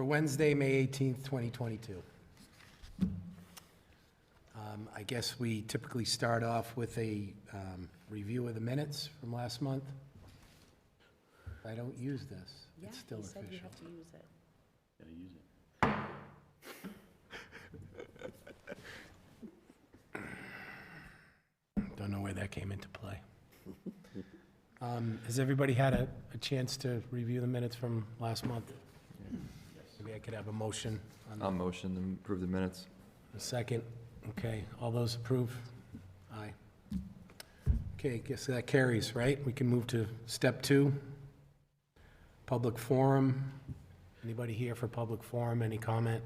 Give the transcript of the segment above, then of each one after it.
for Wednesday, May 18th, 2022. I guess we typically start off with a review of the minutes from last month. If I don't use this, it's still he said you official. have to use it. Gotta use it. Don't know where that came into play. Has everybody had a chance to review the minutes from last month? Maybe I could have a motion on I'll motion to approve the minutes. a second. Okay, all those approve? Aye. Okay, guess that carries, right? We can move to step 2. Public forum. Anybody here for public forum? Any comment?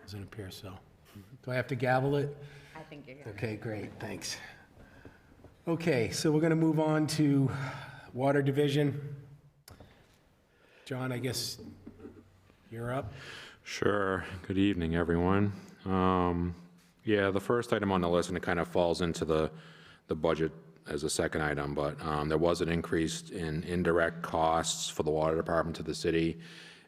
Doesn't appear so. Do I have to gavel it? I think you're good. Okay, great, thanks. Okay, so we're going to move on to Water Division. John, I guess you're up. Sure. Good evening, everyone. Yeah, the first item on the list, and it kind of falls into the budget as a second item, but there was an increase in indirect costs for the water department to the city.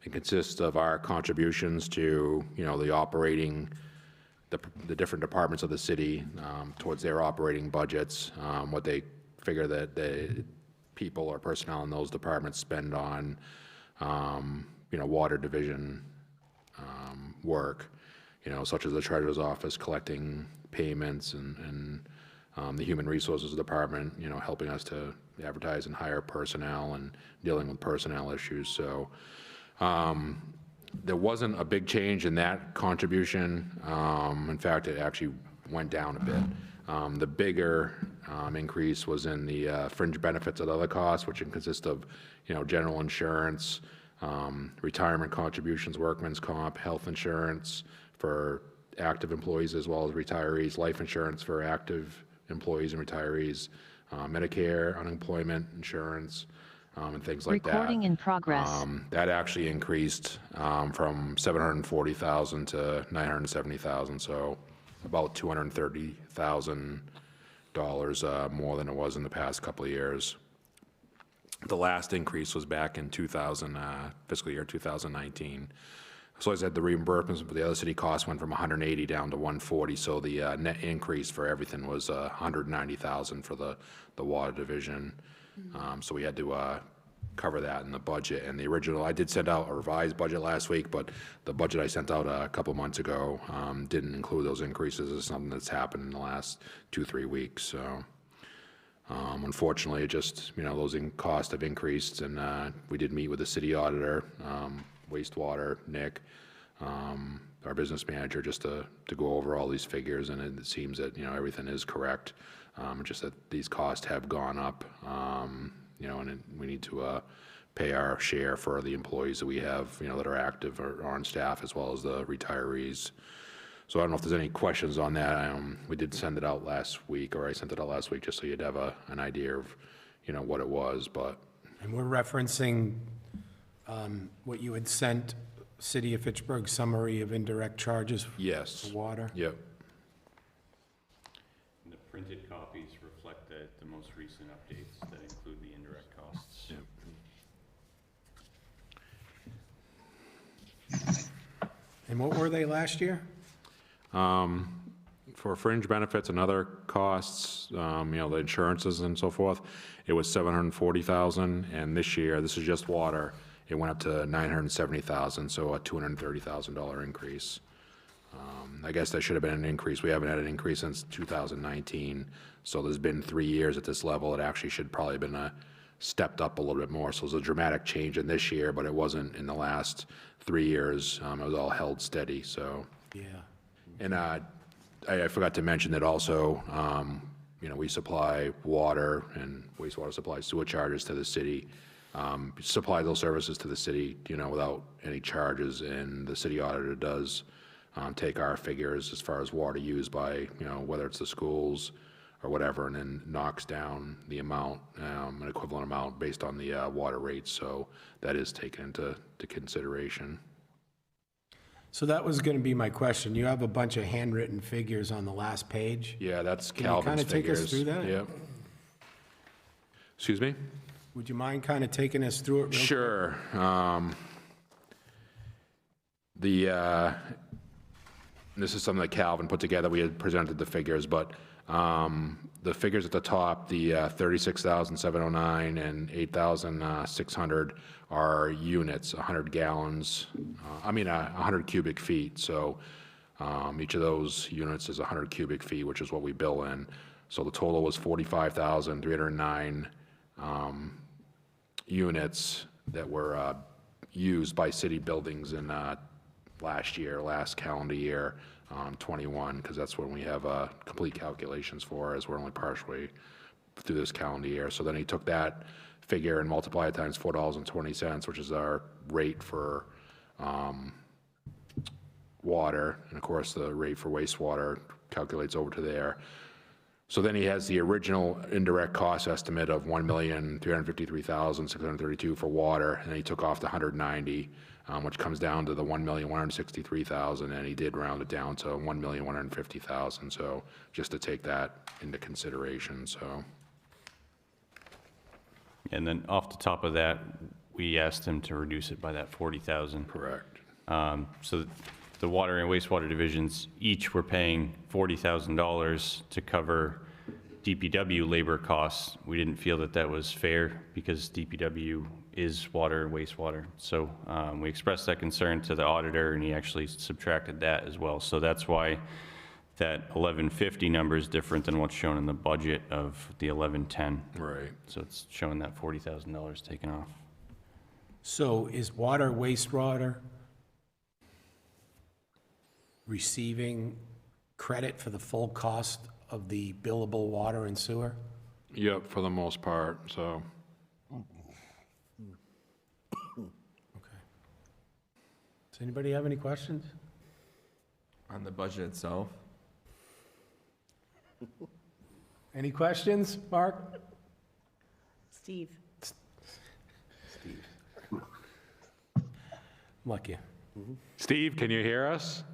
It consists of our contributions to, the operating, the different departments of the city towards their operating budgets, what they figure that the people or personnel in those departments spend on, water division work, such as the treasurer's office collecting payments and the human resources department, helping us to advertise and hire personnel and dealing with personnel issues. So there wasn't a big change in that contribution. In fact, it actually went down a bit. The bigger increase was in the fringe benefits and other costs, which consist of, general insurance, retirement contributions, workman's comp, health insurance for active employees as well as retirees, life insurance for active employees and retirees, Medicare, unemployment insurance, and things like that. Recording in progress. That actually increased from $740,000 to $970,000, so about $230,000 more than it was in the past couple of years. The last increase was back in fiscal year 2019. So as I said, the reimbursements for the other city costs went from 180 down to 140. So the net increase for everything was 190,000 for the water division. So we had to cover that in the budget. And the original, I did send out a revised budget last week, but the budget I sent out a couple months ago didn't include those increases. It's something that's happened in the last 2-3 weeks. So unfortunately, it just, those costs have increased, and we did meet with the city auditor, wastewater, Nick, our business manager, just to go over all these figures, and it seems that, everything is correct. Just that these costs have gone up, and we need to pay our share for the employees that we have, that are active or on staff, as well as the retirees. So I don't know if there's any questions on that. We did send it out last week, or I sent it out last week, just so you'd have an idea of, what it was, but. And we're referencing what you had sent, City of Fitchburg summary of indirect charges Yes. for water. Yep. And the printed copies reflect the most recent updates that include the indirect costs. Yep. And what were they last year? For fringe benefits and other costs, the insurances and so forth, it was $740,000, and this year, this is just water, it went up to $970,000, so a $230,000 increase. I guess that should have been an increase. We haven't had an increase since 2019, so there's been 3 years at this level. It actually should probably have been stepped up a little bit more. So there's a dramatic change in this year, but it wasn't in the last 3 years. It was all held steady. So Yeah. and I forgot to mention that also, we supply water and wastewater supply sewer charges to the city, supply those services to the city, without any charges. And the city auditor does take our figures as far as water used by, whether it's the schools or whatever, and then knocks down the amount, an equivalent amount based on the water rates. So that is taken into consideration. So that was going to be my question. You have a bunch of handwritten figures on the last page. Yeah, that's Can you Calvin's kind of take figures. us through that? Yep. Excuse me? Would you mind kind of taking us through it real quick? Sure. This is something that Calvin put together. We had presented the figures, but the figures at the top, the 36,709 and 8,600 are units, 100 gallons, 100 cubic feet. So each of those units is 100 cubic feet, which is what we bill in. So the total was 45,309 units that were used by city buildings in last calendar year, 21, because that's when we have complete calculations for, as we're only partially through this calendar year. So then he took that figure and multiplied it times $4.20, which is our rate for water, and of course the rate for wastewater calculates over to there. So then he has the original indirect cost estimate of $1,353,632 for water, and then he took off the 190, which comes down to the $1,163,000, and he did round it down to $1,150,000. So just to take that into consideration. So. And then off the top of that, we asked him to reduce it by that 40,000. Correct. So the water and wastewater divisions each were paying $40,000 to cover DPW labor costs. We didn't feel that that was fair because DPW is water and wastewater. So we expressed that concern to the auditor, and he actually subtracted that as well. So that's why that 1150 number is different than what's shown in the budget of the 1110. Right. So it's showing that $40,000 taken off. So is water, wastewater receiving credit for the full cost of the billable water and sewer? Yep, for the most part, so. Okay. Does anybody have any questions? On the budget itself? Any questions, Mark? Steve. Steve. Lucky. Steve, can you hear us?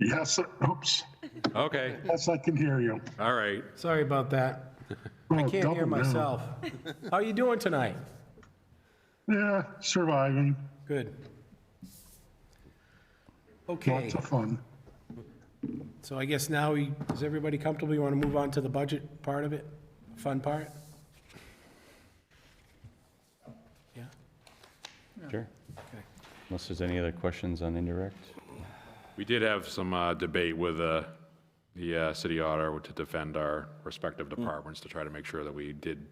Yes, oops. Okay, Yes, I can hear you. all right. Sorry about that. I can't hear double down. myself. How are you doing tonight? Yeah, surviving. Good. Okay, Lots of fun. so I guess now, is everybody comfortable? You want to move on to the budget part of it? Fun part? Yeah? Sure. Okay. Unless there's any other questions on indirect? We did have some debate with the city auditor to defend our respective departments to try to make sure that we did,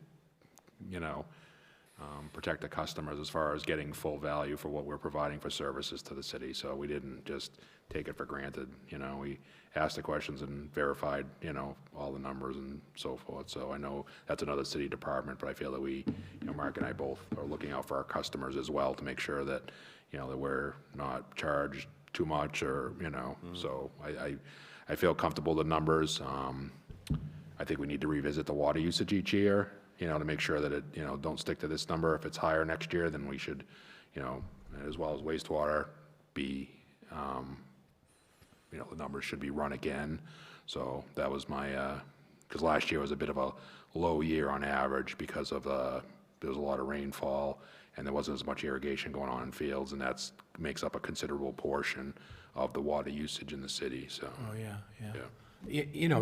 protect the customers as far as getting full value for what we're providing for services to the city. So we didn't just take it for granted. We asked the questions and verified, all the numbers and so forth. So I know that's another city department, but I feel that we, Mark and I both are looking out for our customers as well to make sure that, that we're not charged too much or, so I feel comfortable with the numbers. I think we need to revisit the water usage each year, to make sure that it, don't stick to this number. If it's higher next year, then we should, as well as wastewater, be, the numbers should be run again. So that was my, because last year was a bit of a low year on average because of there was a lot of rainfall and there wasn't as much irrigation going on in fields, and that's makes up a considerable portion of the water usage in the city, so. Oh, yeah.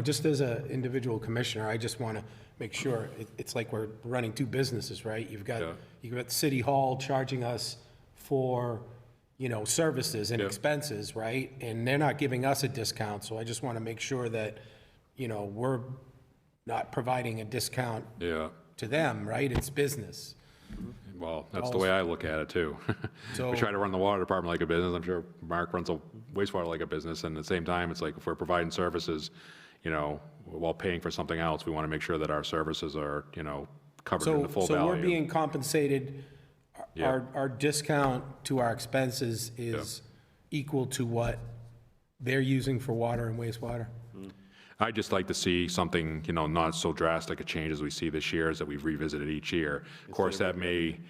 Just as an individual commissioner, I just want to make sure, it's like we're running two businesses, right? You've got City Hall charging us for, services and expenses, right? And they're not giving us a discount, so I just want to make sure that, we're not providing a discount Yeah, to them, right? It's business. well, that's the way I look at it too. So- We try to run the water department like a business. I'm sure Mark runs a wastewater like a business, and at the same time, it's like if we're providing services, while paying for something else, we want to make sure that our services are, covered in the full value. So we're being compensated, Yeah. our discount to our expenses is equal to what they're using for water and wastewater? I'd just like to see something, not so drastic a change as we see this year, as that we've revisited each year. Of course, that may,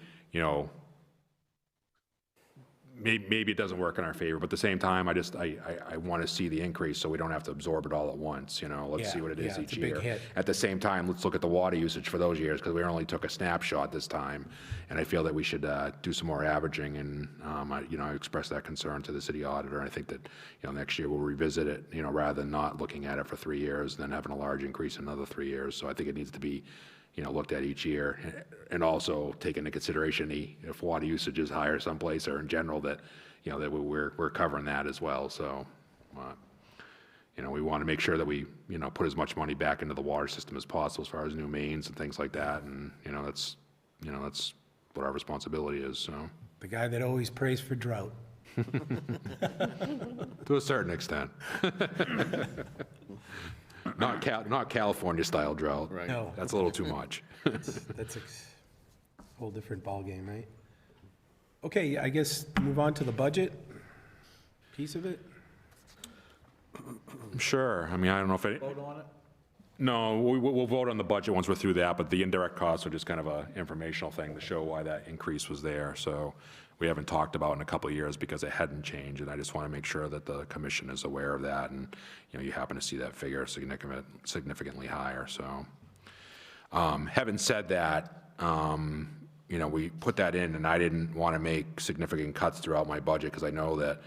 maybe it doesn't work in our favor, but at the same time, I want to see the increase so we don't have to absorb it all at once, you know? Let's see Yeah, what it is yeah, each it's a big year. hit. At the same time, let's look at the water usage for those years, because we only took a snapshot this time, and I feel that we should do some more averaging, and, I expressed that concern to the city auditor, and I think that, next year we'll revisit it, rather than not looking at it for 3 years, and then having a large increase in another 3 years. So I think it needs to be, looked at each year, and also take into consideration if water usage is higher someplace or in general, that, that we're covering that as well. So, we want to make sure that we, put as much money back into the water system as possible as far as new mains and things like that. And, that's what our responsibility is, so. The guy that always prays for drought. To a certain extent. Not California-style drought. Right. No, That's a little too much. that's a whole different ballgame, right? Okay, I guess move on to the budget piece of it. Sure. I mean, I don't know if it. Vote on it? No, we'll vote on the budget once we're through that, but the indirect costs are just kind of a informational thing to show why that increase was there. So we haven't talked about in a couple of years because it hadn't changed, and I just want to make sure that the commission is aware of that, and, you happen to see that figure significantly higher, so. Having said that, we put that in, and I didn't want to make significant cuts throughout my budget, because I know that,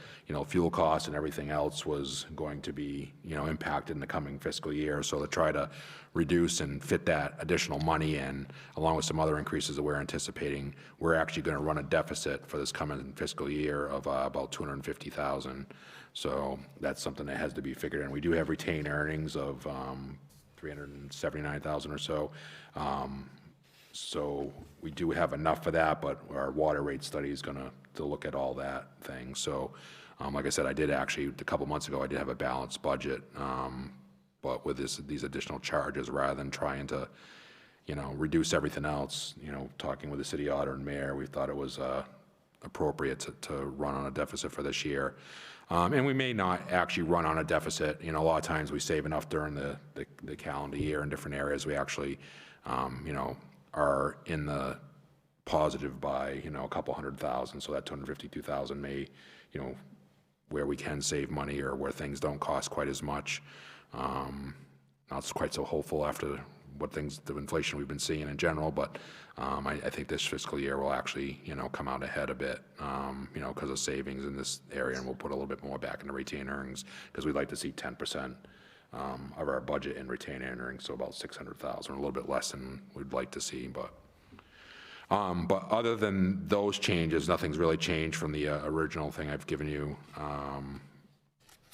fuel costs and everything else was going to be, impacted in the coming fiscal year. So to try to reduce and fit that additional money in, along with some other increases that we're anticipating, we're actually going to run a deficit for this coming fiscal year of about $250,000. So that's something that has to be figured in. We do have retained earnings of $379,000 or so. So we do have enough for that, but our water rate study is going to look at all that thing. So, like I said, I did actually, a couple months ago, I did have a balanced budget, but with these additional charges, rather than trying to, reduce everything else, talking with the city auditor and mayor, we thought it was appropriate to run on a deficit for this year. And we may not actually run on a deficit. A lot of times we save enough during the calendar year in different areas. We actually, are in the positive by, a couple $100,000. So that 252,000 may, where we can save money or where things don't cost quite as much. Not quite so hopeful after the inflation we've been seeing in general, but I think this fiscal year will actually, come out ahead a bit, because of savings in this area, and we'll put a little bit more back into retained earnings, because we'd like to see 10% of our budget in retained earnings, so about 600,000, a little bit less than we'd like to see, but other than those changes, nothing's really changed from the original thing I've given you.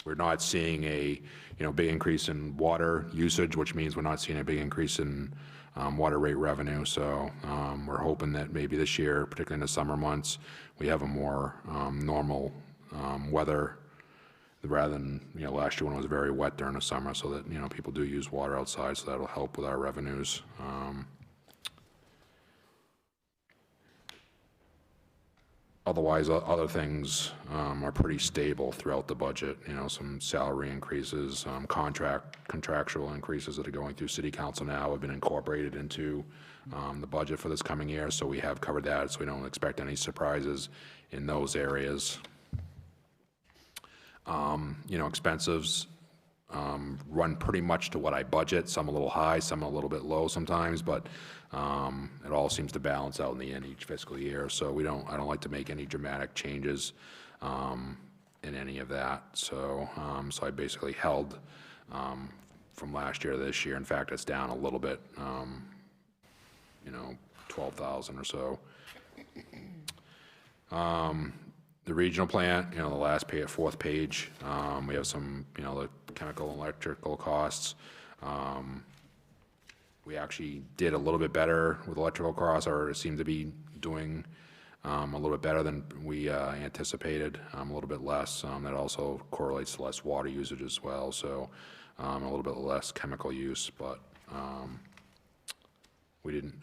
We're not seeing a big increase in water usage, which means we're not seeing a big increase in water rate revenue. So we're hoping that maybe this year, particularly in the summer months, we have a more normal weather, rather than last year when it was very wet during the summer, so that people do use water outside, so that'll help with our revenues. Otherwise, other things are pretty stable throughout the budget. Some salary increases, contractual increases that are going through city council now have been incorporated into the budget for this coming year, so we have covered that, so we don't expect any surprises in those areas. Expenses run pretty much to what I budget, some a little high, some a little bit low sometimes, but it all seems to balance out in the end each fiscal year. So I don't like to make any dramatic changes in any of that. So I basically held from last year to this year. In fact, it's down a little bit, 12,000 or so. The regional plant, the last fourth page, we have some, the chemical and electrical costs. We actually did a little bit better with electrical costs, or seem to be doing a little bit better than we anticipated, a little bit less. That also correlates to less water usage as well, so a little bit less chemical use, but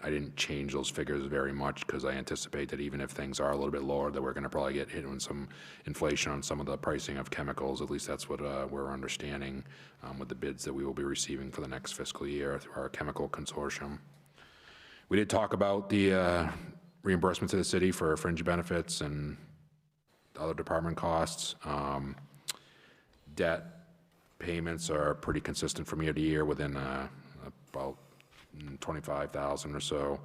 I didn't change those figures very much, because I anticipate that even if things are a little bit lower, that we're going to probably get hit with some inflation on some of the pricing of chemicals. At least that's what we're understanding with the bids that we will be receiving for the next fiscal year through our chemical consortium. We did talk about the reimbursement to the city for fringe benefits and other department costs. Debt payments are pretty consistent from year to year within about 25,000 or so.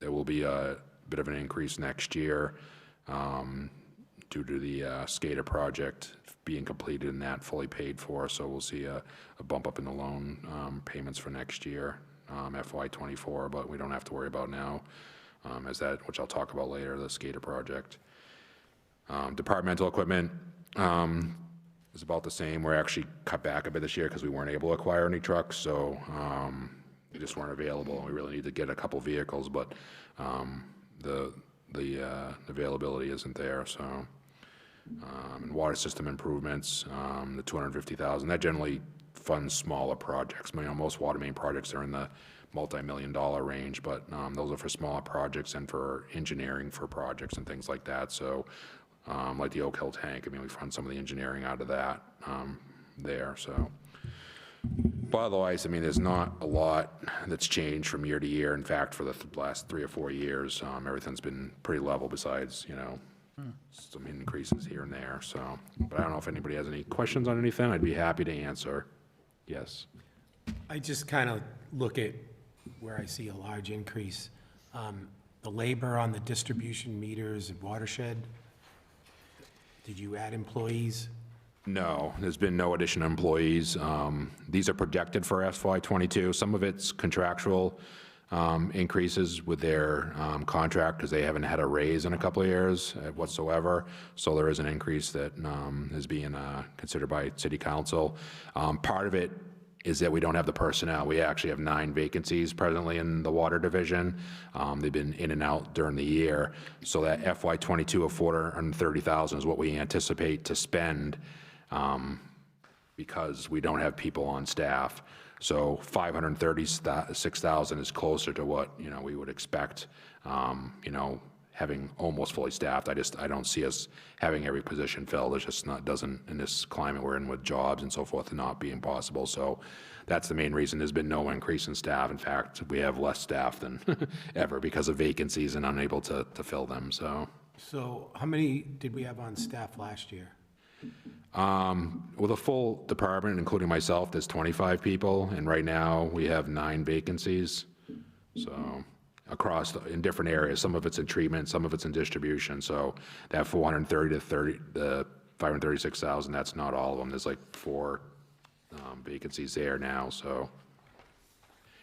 There will be a bit of an increase next year due to the SCADA project being completed and that fully paid for. So we'll see a bump up in the loan payments for next year, FY24, but we don't have to worry about now, as that, which I'll talk about later, the SCADA project. Departmental equipment is about the same. We're actually cut back a bit this year because we weren't able to acquire any trucks, so they just weren't available. We really need to get a couple vehicles, but the availability isn't there. So, and water system improvements, the 250,000. That generally funds smaller projects. You know, most water main projects are in the multi-million-dollar range, but those are for smaller projects and for engineering for projects and things like that. So, like the Oak Hill tank, I mean, we fund some of the engineering out of that there. So. But otherwise, I mean, there's not a lot that's changed from year to year. In fact, for the last 3 or 4 years, everything's been pretty level besides, you know, some increases here and there. So, but I don't know if anybody has any questions on anything. I'd be happy to answer. Yes. I just kind of look at where I see a large increase. The labor on the distribution meters and watershed, did you add employees? No, there's been no addition of employees. These are projected for FY22. Some of it's contractual increases with their contract because they haven't had a raise in a couple of years whatsoever. So there is an increase that is being considered by City Council. Part of it is that we don't have the personnel. We actually have 9 vacancies presently in the water division. They've been in and out during the year. So that FY22 of $430,000 is what we anticipate to spend because we don't have people on staff. So $536,000 is closer to what, you know, we would expect, you know, having almost fully staffed. I don't see us having every position filled. It's just not, doesn't, in this climate we're in with jobs and so forth, not being possible. So that's the main reason. There's been no increase in staff. In fact, we have less staff than ever because of vacancies and unable to fill them. So how many did we have on staff last year? With a full department, including myself, there's 25 people, and right now we have 9 vacancies. So across in different areas, some of it's in treatment, some of it's in distribution. So that 536,000, that's not all of them. There's like 4 vacancies there now. So,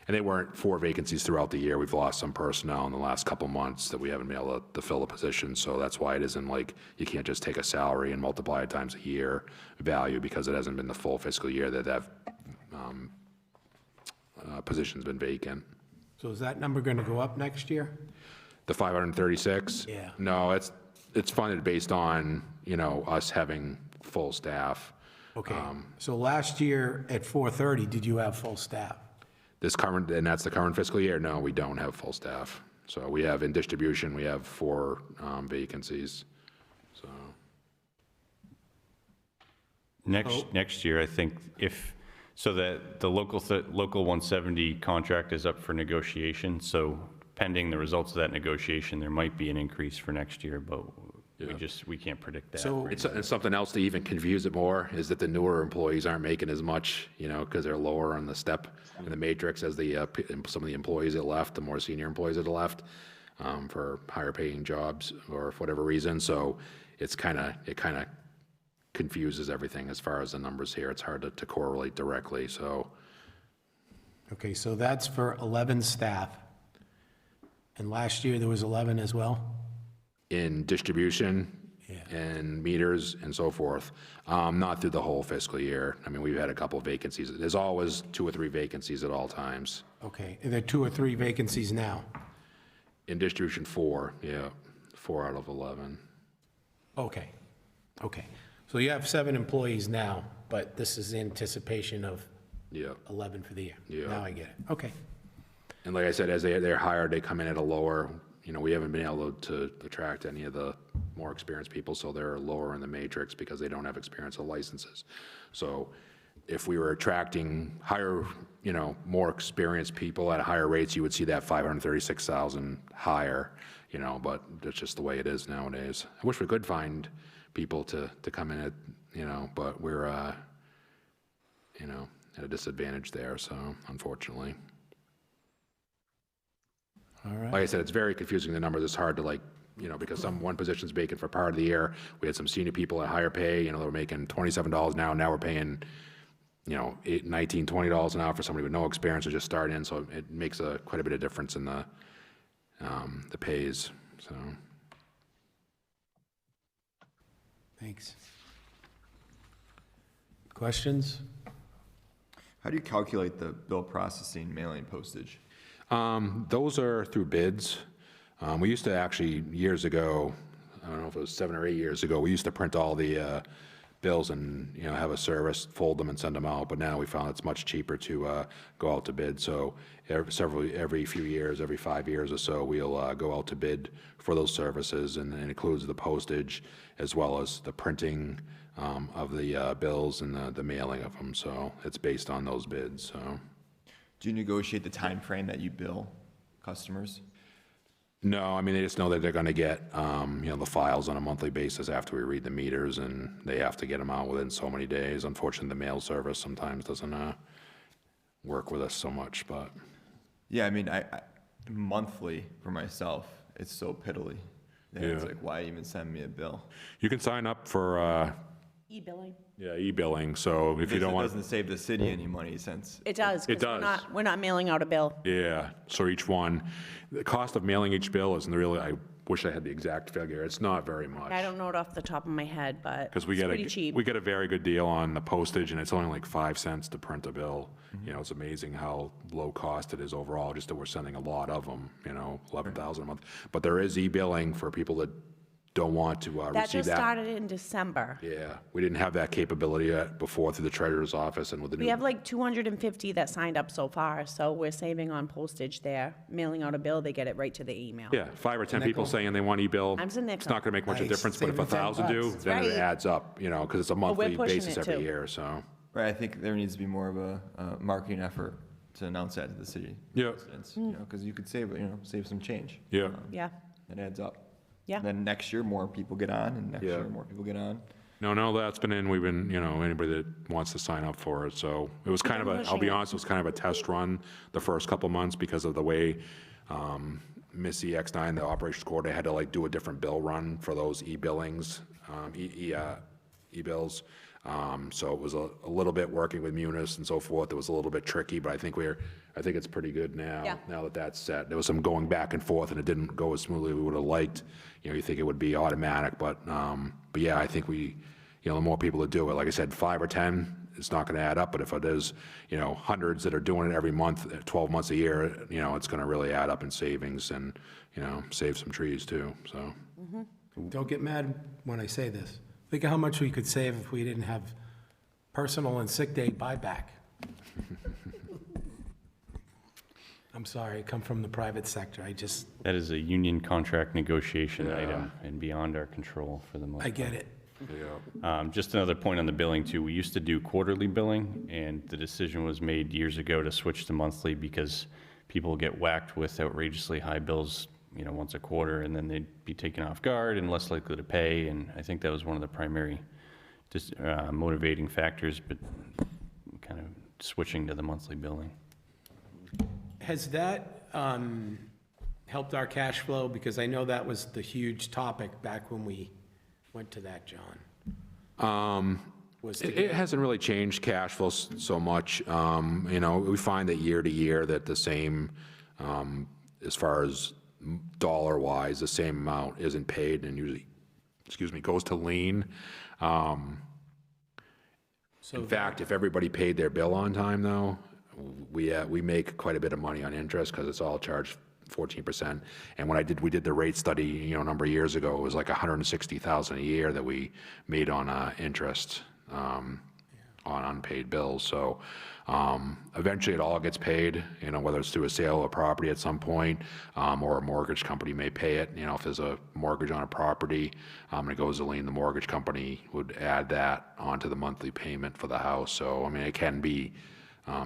and they weren't 4 vacancies throughout the year. We've lost some personnel in the last couple months that we haven't been able to fill a position. So that's why it isn't like you can't just take a salary and multiply it times a year value because it hasn't been the full fiscal year that position's been vacant. So is that number going to go up next year? The 536? Yeah. No, it's funded based on, you know, us having full staff. Okay, so last year at 430, did you have full staff? This current, and that's the current fiscal year? No, we don't have full staff. So we have in distribution, we have 4 vacancies. So Next year, I think that the local 170 contract is up for negotiation, so pending the results of that negotiation, there might be an increase for next year, but we can't predict that. So- right it's something else to even confuse it more is that the newer employees aren't making as much, you know, because they're lower on the step in the matrix as the some of the employees that left, the more senior employees that left for higher paying jobs or for whatever reason. So it kind of confuses everything as far as the numbers here. It's hard to correlate directly. So Okay, so that's for 11 staff. And last year there was 11 as well? in distribution and meters and so forth, not through the whole fiscal year. I mean, we've had a couple of vacancies. There's always 2 or 3 vacancies at all times. Okay, are there 2 or 3 vacancies now? In distribution, 4, 4 out of 11. Okay, okay. So you have 7 employees now, but this is anticipation of Yeah. 11 for the year? Yeah. Now I get it, okay. And like I said, as they're hired, they come in at a lower, you know, we haven't been able to attract any of the more experienced people, so they're lower in the matrix because they don't have experience or licenses. So if we were attracting higher, you know, more experienced people at higher rates, you would see that 536,000 higher, you know, but that's just the way it is nowadays. I wish we could find people to come in at, you know, but we're, you know, at a disadvantage there, so unfortunately. All right. Like I said, it's very confusing, the numbers. It's hard to like, you know, because one position's vacant for part of the year. We had some senior people at higher pay, you know, they were making $27 an hour. Now we're paying, you know, $19, $20 an hour for somebody with no experience or just starting in. So it makes quite a bit of difference in the pays, so. Thanks. Questions? How do you calculate the bill processing, mailing, postage? Those are through bids. We used to actually, years ago, I don't know if it was 7 or 8 years ago, we used to print all the bills and, you know, have a service, fold them and send them out, but now we found it's much cheaper to go out to bid. So every few years, every 5 years or so, we'll go out to bid for those services, and it includes the postage as well as the printing of the bills and the mailing of them. So it's based on those bids, so. Do you negotiate the time frame that you bill customers? No, I mean, they just know that they're gonna get, you know, the files on a monthly basis after we read the meters, and they have to get them out within so many days. Unfortunately, the mail service sometimes doesn't work with us so much, but. Yeah, I mean, I monthly for myself, it's so piddly. And it's Yeah. like, why even send me a bill? You can sign up for, E-billing. yeah, e-billing, so if you don't It want, doesn't save the city any money since, It does. 'cause It does. We're not mailing out a bill. yeah, so each one, the cost of mailing each bill isn't really, I wish I had the exact figure, it's not very much. I don't know it off the top of my head, but Because it's pretty cheap. we get a very good deal on the postage, and it's only like 5 cents to print a bill. You know, it's amazing how low cost it is overall, just that we're sending a lot of them, you know, 11,000 a month. But there is e-billing for people that don't want to That receive just that. started in December. Yeah, we didn't have that capability yet before through the treasurer's office and with the We new. have like 250 that signed up so far, so we're saving on postage there. Mailing out a bill, they get it right to the email. Yeah, 5 or 10 people saying they want e-bill. I'm saying It's not gonna make much of a Nice. difference, but if Saving 1,000 do, $10. then it Right. adds up, you know, because it's a we're monthly pushing basis it every too. year, so. right, I think there needs to be more of a marketing effort to announce that to the city. Yeah. residents, You know, because you could save some change. Yeah. Yeah, It adds up. yeah. Then next year, more people get on, and next Yeah. year, more people get on. No, that's been in, we've been, you know, anybody that wants to sign up for it, so it was kind of been I'll pushing be it. honest, it was kind of a test run the first couple months because of the way Miss EX9, the operations coordinator, had to like do a different bill run for those e-billings, e-bills. So it was a little bit working with Munis and so forth, it was a little bit tricky, but I think it's pretty good now, Yeah. now that that's set. There was some going back and forth, and it didn't go as smoothly as we would have liked. You know, you think it would be automatic, but yeah, I think you know, the more people that do it, like I said, 5 or 10, it's not gonna add up, but if it is, you know, hundreds that are doing it every month, 12 months a year, you know, it's gonna really add up in savings and, you know, save some trees too, so. Don't get mad when I say this. Think of how much we could save if we didn't have personal and sick day buyback. I'm sorry, I come from the private sector. That is a union contract negotiation item and beyond our control for the most I part. get it. Just another point on the billing too, we used to do quarterly billing, and the decision was made years ago to switch to monthly because people get whacked with outrageously high bills, you know, once a quarter, and then they'd be taken off guard and less likely to pay, and I think that was one of the primary motivating factors, but kind of switching to the monthly billing. Has that helped our cash flow? Because I know that was the huge topic back when we went to that, John. Was to It get- hasn't really changed cash flow so much. You know, we find that year to year that the same, as far as dollar-wise, the same amount isn't paid and usually, goes to lien. So In fact, if everybody paid their bill on time, though, we make quite a bit of money on interest because it's all charged 14%. And when we did the rate study, you know, a number of years ago, it was like $160,000 a year that we made on interest on unpaid bills. So eventually it all gets paid, you know, whether it's through a sale of property at some point, or a mortgage company may pay it. You know, if there's a mortgage on a property and it goes to lien, the mortgage company would add that onto the monthly payment for the house. So, I mean, it can be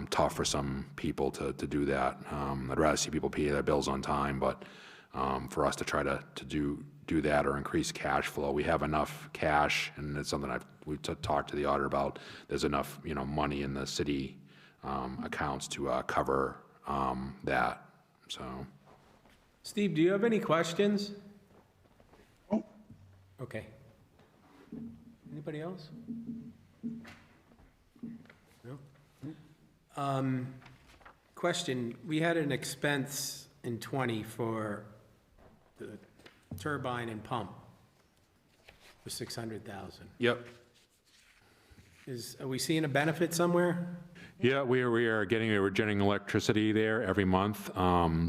tough for some people to do that. I'd rather see people pay their bills on time, but for us to try to do that or increase cash flow. We have enough cash, and it's something we've talked to the auditor about. There's enough, money in the city accounts to cover that, so. Steve, do you have any questions? Oh. Okay. Anybody else? No? Question, we had an expense in '20 for the turbine and pump for 600,000. Yep. Are we seeing a benefit somewhere? Yeah, we're generating electricity there every month.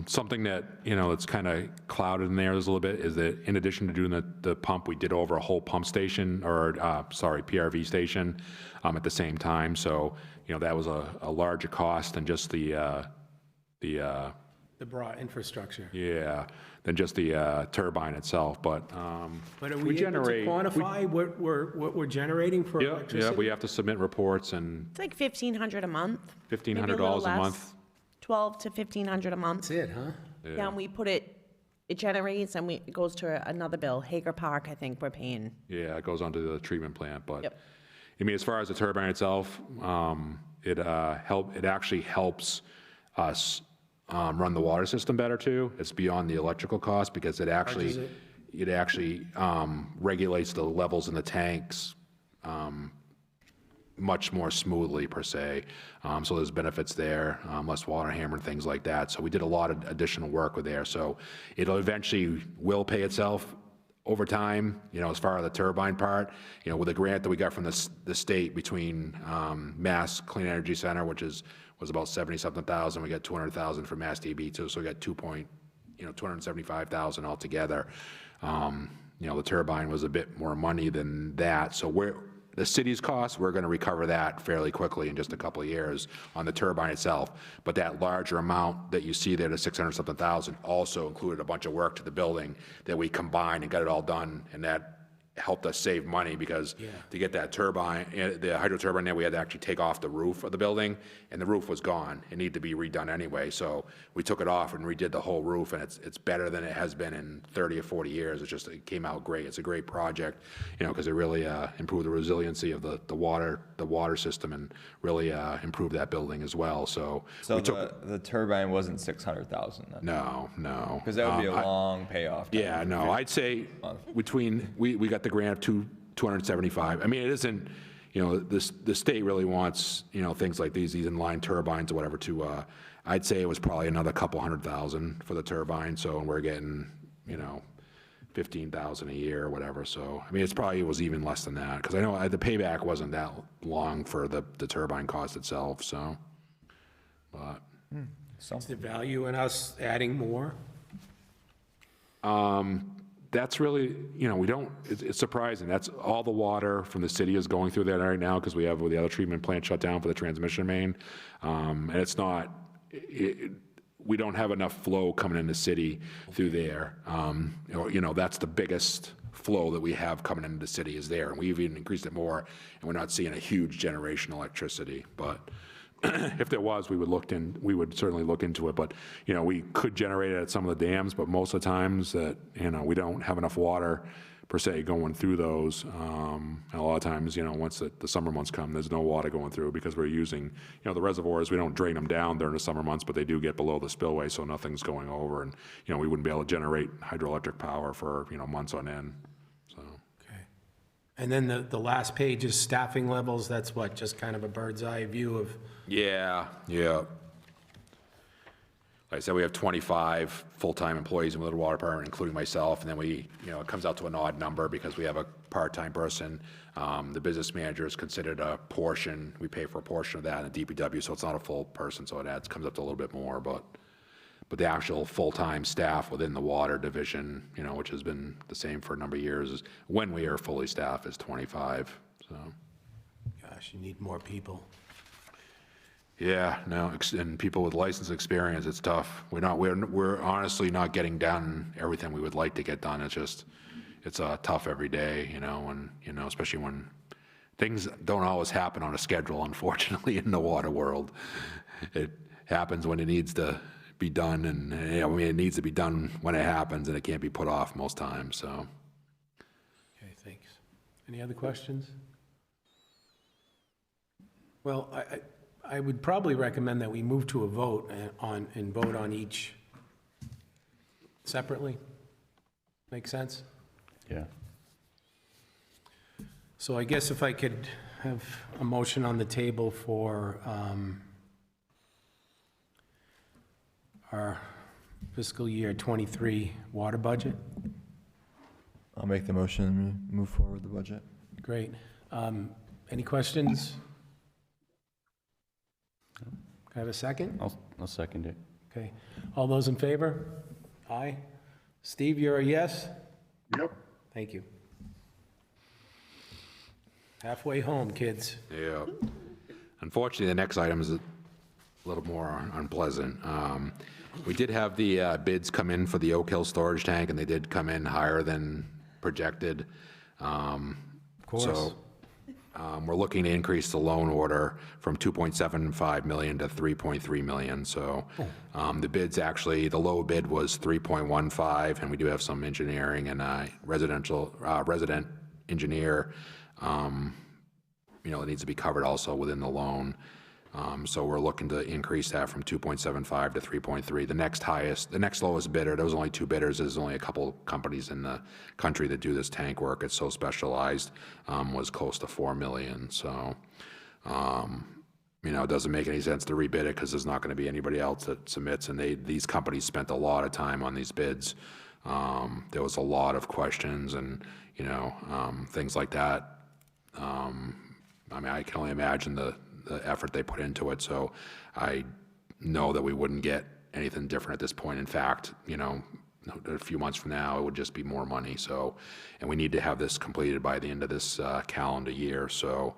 Something that, that's kind of clouded in there a little bit is that in addition to doing the pump, we did over a whole pump station, or, PRV station at the same time. So, that was a larger cost than just the The broad infrastructure. yeah, than just the turbine itself, but. But are we able to quantify what we're generating for Yeah, electricity? we have to submit reports, and It's like $1,500 a month. maybe $1,500 little a less, month. 12 to $1,500 a month. That's it, huh? Yeah, and we put it generates and it goes to another bill. Hager Park, I think we're paying. Yeah, it goes onto the treatment plant, but. Yep. I mean, as far as the turbine itself, it actually helps us run the water system better too. It's beyond the electrical cost because it actually, regulates the levels in the tanks much more smoothly per se. So there's benefits there, less water hammer and things like that. So we did a lot of additional work with there. So it'll eventually will pay itself over time, as far as the turbine part, with a grant that we got from the state between Mass Clean Energy Center, which was about 70-something thousand. We got 200,000 from Mass DB too, so we got 275,000 altogether. The turbine was a bit more money than that, so the city's cost, we're going to recover that fairly quickly in just a couple of years on the turbine itself. But that larger amount that you see there, the 600-something thousand, also included a bunch of work to the building that we combined and got it all done, and that helped us save money because to get that turbine, the hydro turbine there, we had to actually take off the roof of the building, and the roof was gone. It needed to be redone anyway, so we took it off and redid the whole roof, and it's better than it has been in 30 or 40 years. It came out great. It's a great project, because it really improved the resiliency of the water system and really improved that building as well. So we took, the turbine wasn't 600,000 then? no. Because that would be a long payoff. time. Yeah, no, I'd say between, we got the grant of 275. I mean, it isn't, the state really wants, things like these inline turbines or whatever to, I'd say it was probably another couple 100,000 for the turbine, so, and we're getting, 15,000 a year or whatever, so, I mean, it was even less than that, because I know the payback wasn't that long for the turbine cost itself, so, but. Is the value in us adding more? That's really, it's surprising. That's all the water from the city is going through there right now because we have the other treatment plant shut down for the transmission main. And it's not, we don't have enough flow coming in the city through there. That's the biggest flow that we have coming into the city is there. And we've even increased it more, and we're not seeing a huge generation of electricity. But if there was, we would certainly look into it, but, we could generate it at some of the dams, but most of the times that, we don't have enough water per se going through those. And a lot of times, once the summer months come, there's no water going through because we're using, the reservoirs, we don't drain them down during the summer months, but they do get below the spillway, so nothing's going over. And, we wouldn't be able to generate hydroelectric power for, months on end, so. Okay. And then the last page is staffing levels. That's what, just kind of a bird's eye view of, Yeah. Like I said, we have 25 full-time employees in the water department, including myself, and then it comes out to an odd number because we have a part-time person. The business manager is considered a portion. We pay for a portion of that in the DPW, so it's not a full person, so it comes up to a little bit more, but the actual full-time staff within the water division, which has been the same for a number of years, is when we are fully staffed is 25, so. gosh, you need more people. Yeah, no, and people with license experience, it's tough. We're honestly not getting done everything we would like to get done. It's tough every day, and, especially when things don't always happen on a schedule, unfortunately, in the water world. It happens when it needs to be done, and, I mean, it needs to be done when it happens, and it can't be put off most times, so. Okay, thanks. Any other questions? Well, I would probably recommend that we move to a vote and vote on each separately. Make sense? Yeah. So I guess if I could have a motion on the table for our fiscal year '23 water budget. I'll make the motion and move forward with the budget. Great. Any questions? Can I have a second? I'll second it. Okay. All those in favor? Aye. Steve, you're a yes? Yep. Thank you. Halfway home, kids. Yeah. Unfortunately, the next item is a little more unpleasant. We did have the bids come in for the Oak Hill storage tank, and they did come in higher than projected. Of course. So we're looking to increase the loan order from 2.75 million to 3.3 million. So the bids actually, the low bid was 3.15, and we do have some engineering and resident engineer, that needs to be covered also within the loan. So we're looking to increase that from 2.75 to 3.3. The next lowest bidder, there was only two bidders, there's only a couple companies in the country that do this tank work, it's so specialized, was close to 4 million. So, it doesn't make any sense to rebid it because there's not going to be anybody else that submits, and these companies spent a lot of time on these bids. There was a lot of questions and, things like that. I can only imagine the effort they put into it, so I know that we wouldn't get anything different at this point. In fact, a few months from now, it would just be more money. So, and we need to have this completed by the end of this calendar year. So,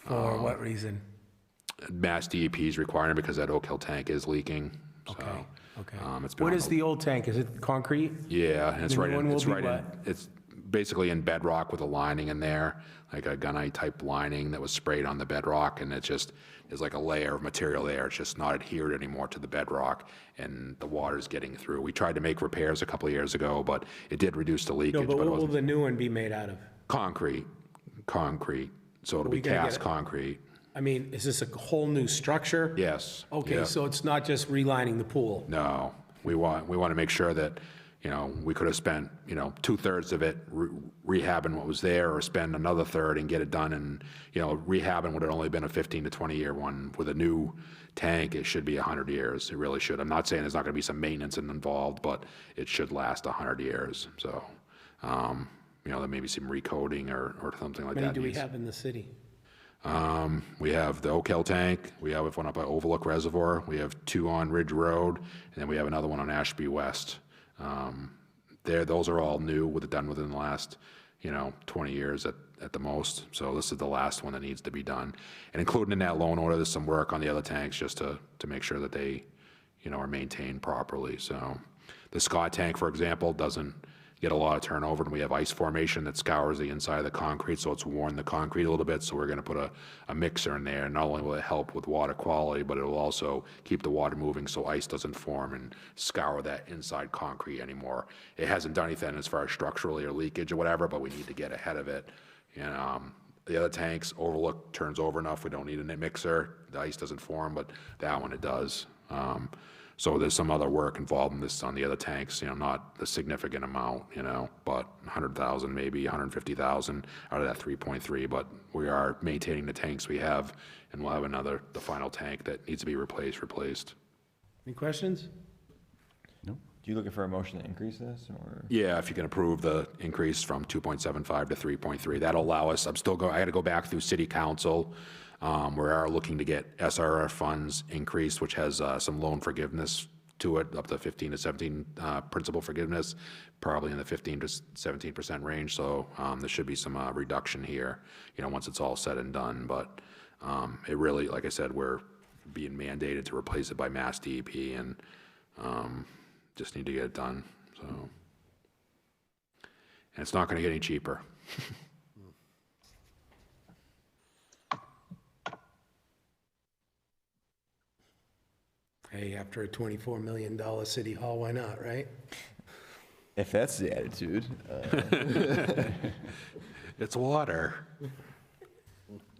For what reason? Mass DEP is requiring it because that Oak Hill tank is leaking. So, Okay. it's been What on is the old tank? Is it concrete? Yeah, and it's The right new in, one it's will be right in, what? it's basically in bedrock with a lining in there, like a gunite type lining that was sprayed on the bedrock, and it just is like a layer of material there. It's just not adhered anymore to the bedrock, and the water's getting through. We tried to make repairs a couple of years ago, but it did reduce the No, leakage, but but it what will wasn't the new one be made out of? concrete. So it'll be we gonna get cast it? concrete. I mean, is this a whole new structure? Yes. Okay, yeah. so it's not just relining the pool? No, we want to make sure that, we could have spent, 2/3 of it rehabbing what was there, or spend another third and get it done. And, rehabbing would have only been a 15 to 20-year one. With a new tank, it should be 100 years. It really should. I'm not saying there's not going to be some maintenance involved, but it should last 100 years. So, there may be some recoding or something like How many that. do we needs- have in the city? We have the Oak Hill tank, we have one up at Overlook Reservoir, we have two on Ridge Road, and then we have another one on Ashby West. Those are all new, done within the last, 20 years at the most. So this is the last one that needs to be done. And including in that loan order, there's some work on the other tanks just to make sure that they, are maintained properly. So the Scott tank, for example, doesn't get a lot of turnover, and we have ice formation that scours the inside of the concrete, so it's worn the concrete a little bit. So we're going to put a mixer in there. Not only will it help with water quality, but it will also keep the water moving so ice doesn't form and scour that inside concrete anymore. It hasn't done anything as far as structurally or leakage or whatever, but we need to get ahead of it. And the other tanks, Overlook turns over enough, we don't need a mixer. The ice doesn't form, but that one it does. So there's some other work involved in this on the other tanks, not a significant amount, but 100,000, maybe 150,000 out of that 3.3. But we are maintaining the tanks we have, and we'll have the final tank that needs to be replaced. Any questions? Do you looking for a motion to increase this, or? Yeah, if you can approve the increase from 2.75 to 3.3, that'll allow us, I got to go back through city council. We are looking to get SRF funds increased, which has some loan forgiveness to it, up to 15 to 17 principal forgiveness, probably in the 15 to 17% range. So there should be some reduction here, once it's all said and done. But it really, like I said, we're being mandated to replace it by Mass DEP, and just need to get it done. So, and it's not going to get any cheaper. Hey, after a $24 million city hall, why not, right? If that's the attitude, It's water.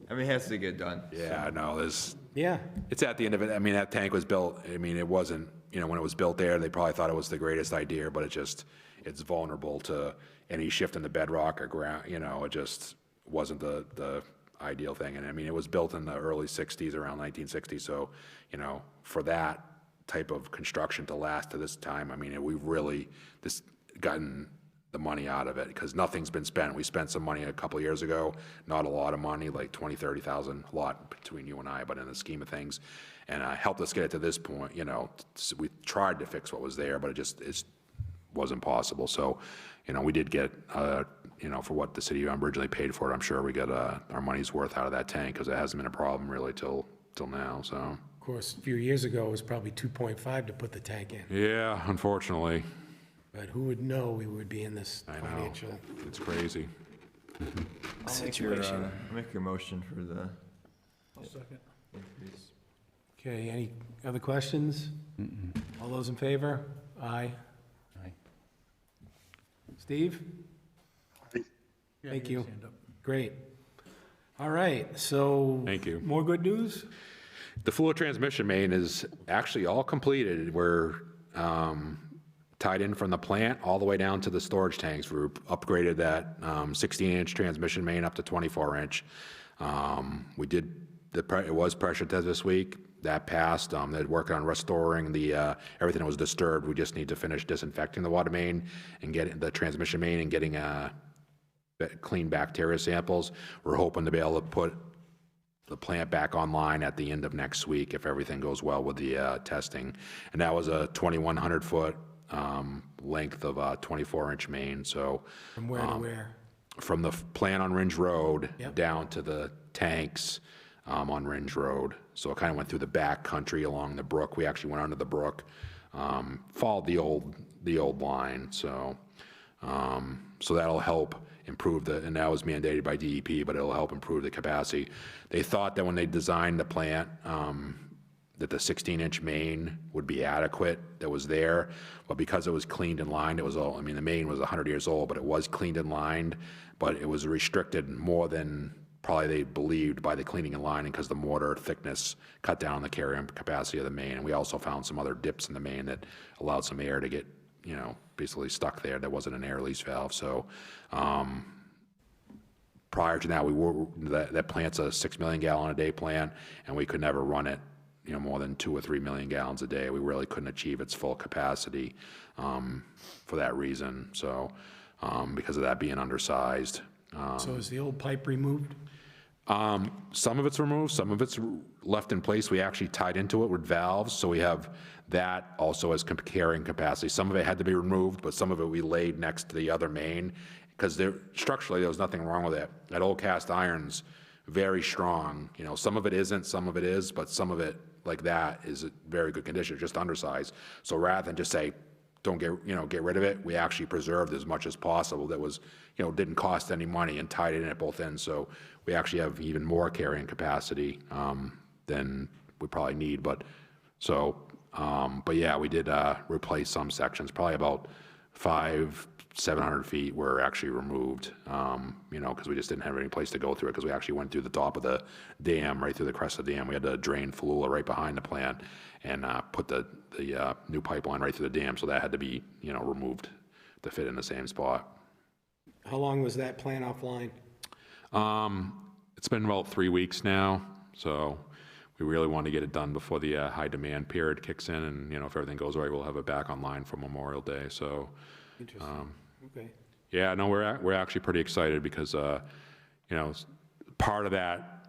I mean, it has to get done. Yeah, no, there's, Yeah, it's at the end of it. I mean, that tank was built, I mean, it wasn't, when it was built there, they probably thought it was the greatest idea, but it's vulnerable to any shift in the bedrock or ground, it just wasn't the ideal thing. And I mean, it was built in the early 60s, around 1960, so, for that type of construction to last to this time, I mean, we've really just gotten the money out of it, because nothing's been spent. We spent some money a couple of years ago, not a lot of money, like 20, 30,000, a lot between you and I, but in the scheme of things, and helped us get it to this point, we tried to fix what was there, but it wasn't possible. So, we did get, for what the city originally paid for it, I'm sure we got our money's worth out of that tank, because it hasn't been a problem really till now, so. of course, a few years ago, it was probably 2.5 to put the tank in. Yeah, unfortunately, But who would know we would be in this I know. financial It's crazy. situation? I'll make your motion for the. Okay, any other questions? All those in favor? Aye. Aye. Steve? Thank you. Great. All right, so. Thank you. More good news? The fluid transmission main is actually all completed. We're tied in from the plant all the way down to the storage tanks. We upgraded that 16-inch transmission main up to 24-inch. It was pressure tested this week. That passed. They're working on restoring everything that was disturbed. We just need to finish disinfecting the water main and getting the transmission main and getting clean bacteria samples. We're hoping to be able to put the plant back online at the end of next week if everything goes well with the testing. And that was a 2,100-foot length of a 24-inch main. So From where to where? from the plant on Ringe Road Yep. down to the tanks on Ringe Road. So it kind of went through the back country along the brook. We actually went under the brook, followed the old line. So that'll help improve and that was mandated by DEP, but it'll help improve the capacity. They thought that when they designed the plant, that the 16-inch main would be adequate that was there, but because it was cleaned and lined, the main was 100 years old, but it was cleaned and lined, but it was restricted more than probably they believed by the cleaning and lining, because the mortar thickness cut down the carrying capacity of the main. And we also found some other dips in the main that allowed some air to get, basically stuck there. There wasn't an air release valve. So prior to that, that plant's a 6 million gallon a day plant, and we could never run it more than 2 or 3 million gallons a day. We really couldn't achieve its full capacity for that reason. So because of that being undersized. So is the old pipe removed? Some of it's removed, some of it's left in place. We actually tied into it with valves, so we have that also as carrying capacity. Some of it had to be removed, but some of it we laid next to the other main, because structurally there was nothing wrong with it. That old cast iron's very strong. Some of it isn't, some of it is, but some of it like that is in very good condition, just undersized. So rather than just say, don't get rid of it, we actually preserved as much as possible that was, didn't cost any money, and tied it in at both ends. So we actually have even more carrying capacity than we probably need. But yeah, we did replace some sections, probably about 700 feet were actually removed, because we just didn't have any place to go through it, because we actually went through the top of the dam, right through the crest of the dam. We had to drain Falula right behind the plant and put the new pipeline right through the dam, so that had to be, removed to fit in the same spot. How long was that plant offline? It's been about 3 weeks now, so we really want to get it done before the high demand period kicks in, and, if everything goes right, we'll have it back online for Memorial Day, so. Interesting. Okay. Yeah, no, we're actually pretty excited because, part of that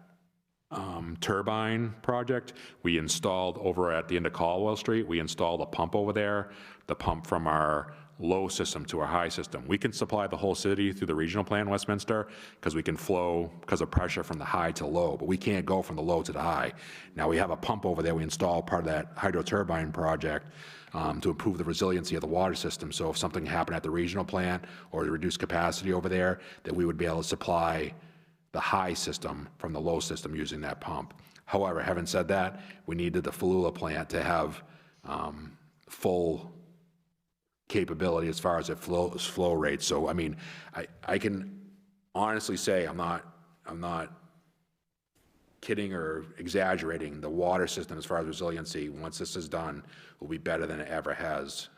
turbine project, we installed over at the end of Caldwell Street, we installed a pump over there, the pump from our low system to our high system. We can supply the whole city through the regional plan in Westminster because we can flow because of pressure from the high to low, but we can't go from the low to the high. Now we have a pump over there we installed part of that hydro turbine project to improve the resiliency of the water system. So if something happened at the regional plant or the reduced capacity over there, that we would be able to supply the high system from the low system using that pump. However, having said that, we needed the Falula plant to have full capability as far as it flow rate. So, I mean, I can honestly say I'm not kidding or exaggerating. The water system, as far as resiliency, once this is done, will be better than it ever has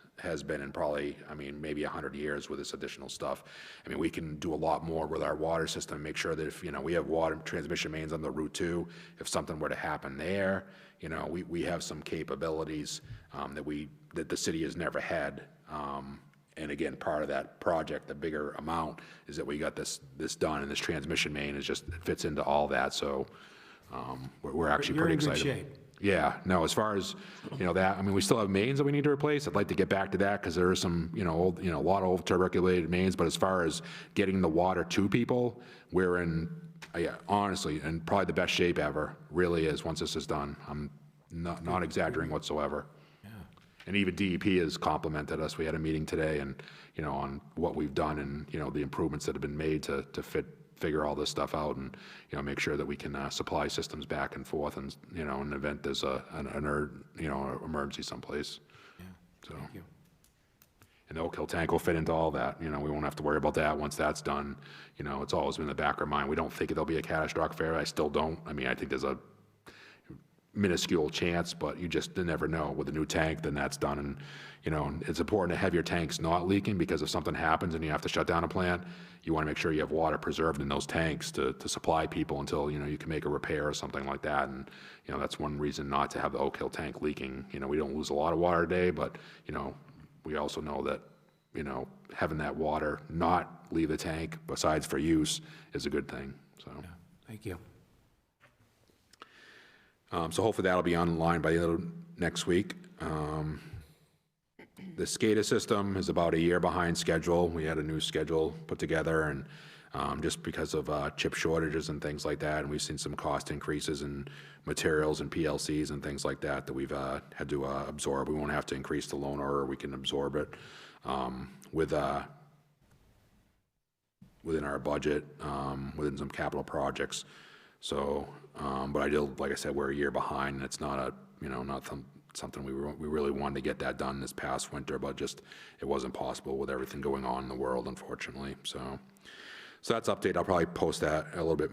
been in probably, I mean, maybe 100 years with this additional stuff. I mean, we can do a lot more with our water system, make sure that if, you know, we have water transmission mains on the Route 2, if something were to happen there, you know, we have some capabilities that the city has never had. And again, part of that project, the bigger amount, is that we got this done, and this transmission main is just, it fits into all that, so we're actually You're pretty in good excited. shape. Yeah, no, as far as, you know, that, I mean, we still have mains that we need to replace. I'd like to get back to that because there are some, you know, old, you know, a lot of old tuberculated mains, but as far as getting the water to people, we're in, yeah, honestly, in probably the best shape ever, really is, once this is done. I'm not exaggerating whatsoever. And even DEP has complimented us. We had a meeting today and, you know, on what we've done and, you know, the improvements that have been made to figure all this stuff out and, you know, make sure that we can supply systems back and forth and, you know, in the event there's an emergency someplace. Yeah, So, thank you. and the Oak Hill tank will fit into all that. You know, we won't have to worry about that once that's done. You know, it's always been in the back of our mind. We don't think there'll be a catastrophic failure. I still don't. I mean, I think there's a minuscule chance, but you just never know. With a new tank, then that's done. And, you know, it's important to have your tanks not leaking, because if something happens and you have to shut down a plant, you want to make sure you have water preserved in those tanks to supply people until, you know, you can make a repair or something like that. And, you know, that's one reason not to have the Oak Hill tank leaking. You know, we don't lose a lot of water a day, but, you know, we also know that, you know, having that water not leave the tank, besides for use, is a good thing, so. Thank you. So hopefully that'll be online by the end of next week. The SCADA system is about a year behind schedule. We had a new schedule put together, and just because of chip shortages and things like that, and we've seen some cost increases in materials and PLCs and things like that we've had to absorb. We won't have to increase the loan order. We can absorb it within our budget, within some capital projects. So, but like I said, we're a year behind, and it's not something we really wanted to get that done this past winter, but just, it wasn't possible with everything going on in the world, unfortunately. So that's update. I'll probably post that a little bit,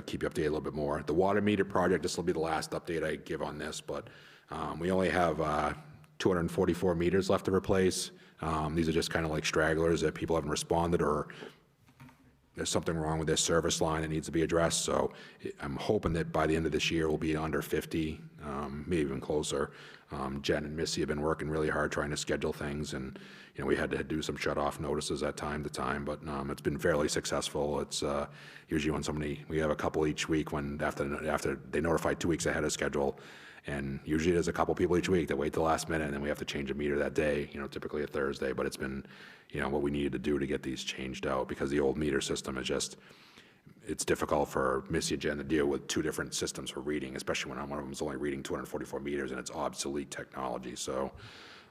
keep you updated a little bit more. The water meter project, this will be the last update I give on this, but we only have 244 meters left to replace. These are just kind of like stragglers that people haven't responded, or there's something wrong with this service line that needs to be addressed. So I'm hoping that by the end of this year, we'll be under 50, maybe even closer. Jen and Missy have been working really hard trying to schedule things, and, you know, we had to do some shut-off notices at time to time, but it's been fairly successful. It's usually when we have a couple each week when after they notify 2 weeks ahead of schedule, and usually there's a couple people each week that wait till the last minute, and then we have to change a meter that day, you know, typically a Thursday, but it's been, you know, what we needed to do to get these changed out, because the old meter system is just, it's difficult for Missy and Jen to deal with two different systems for reading, especially when one of them is only reading 244 meters and it's obsolete technology. So,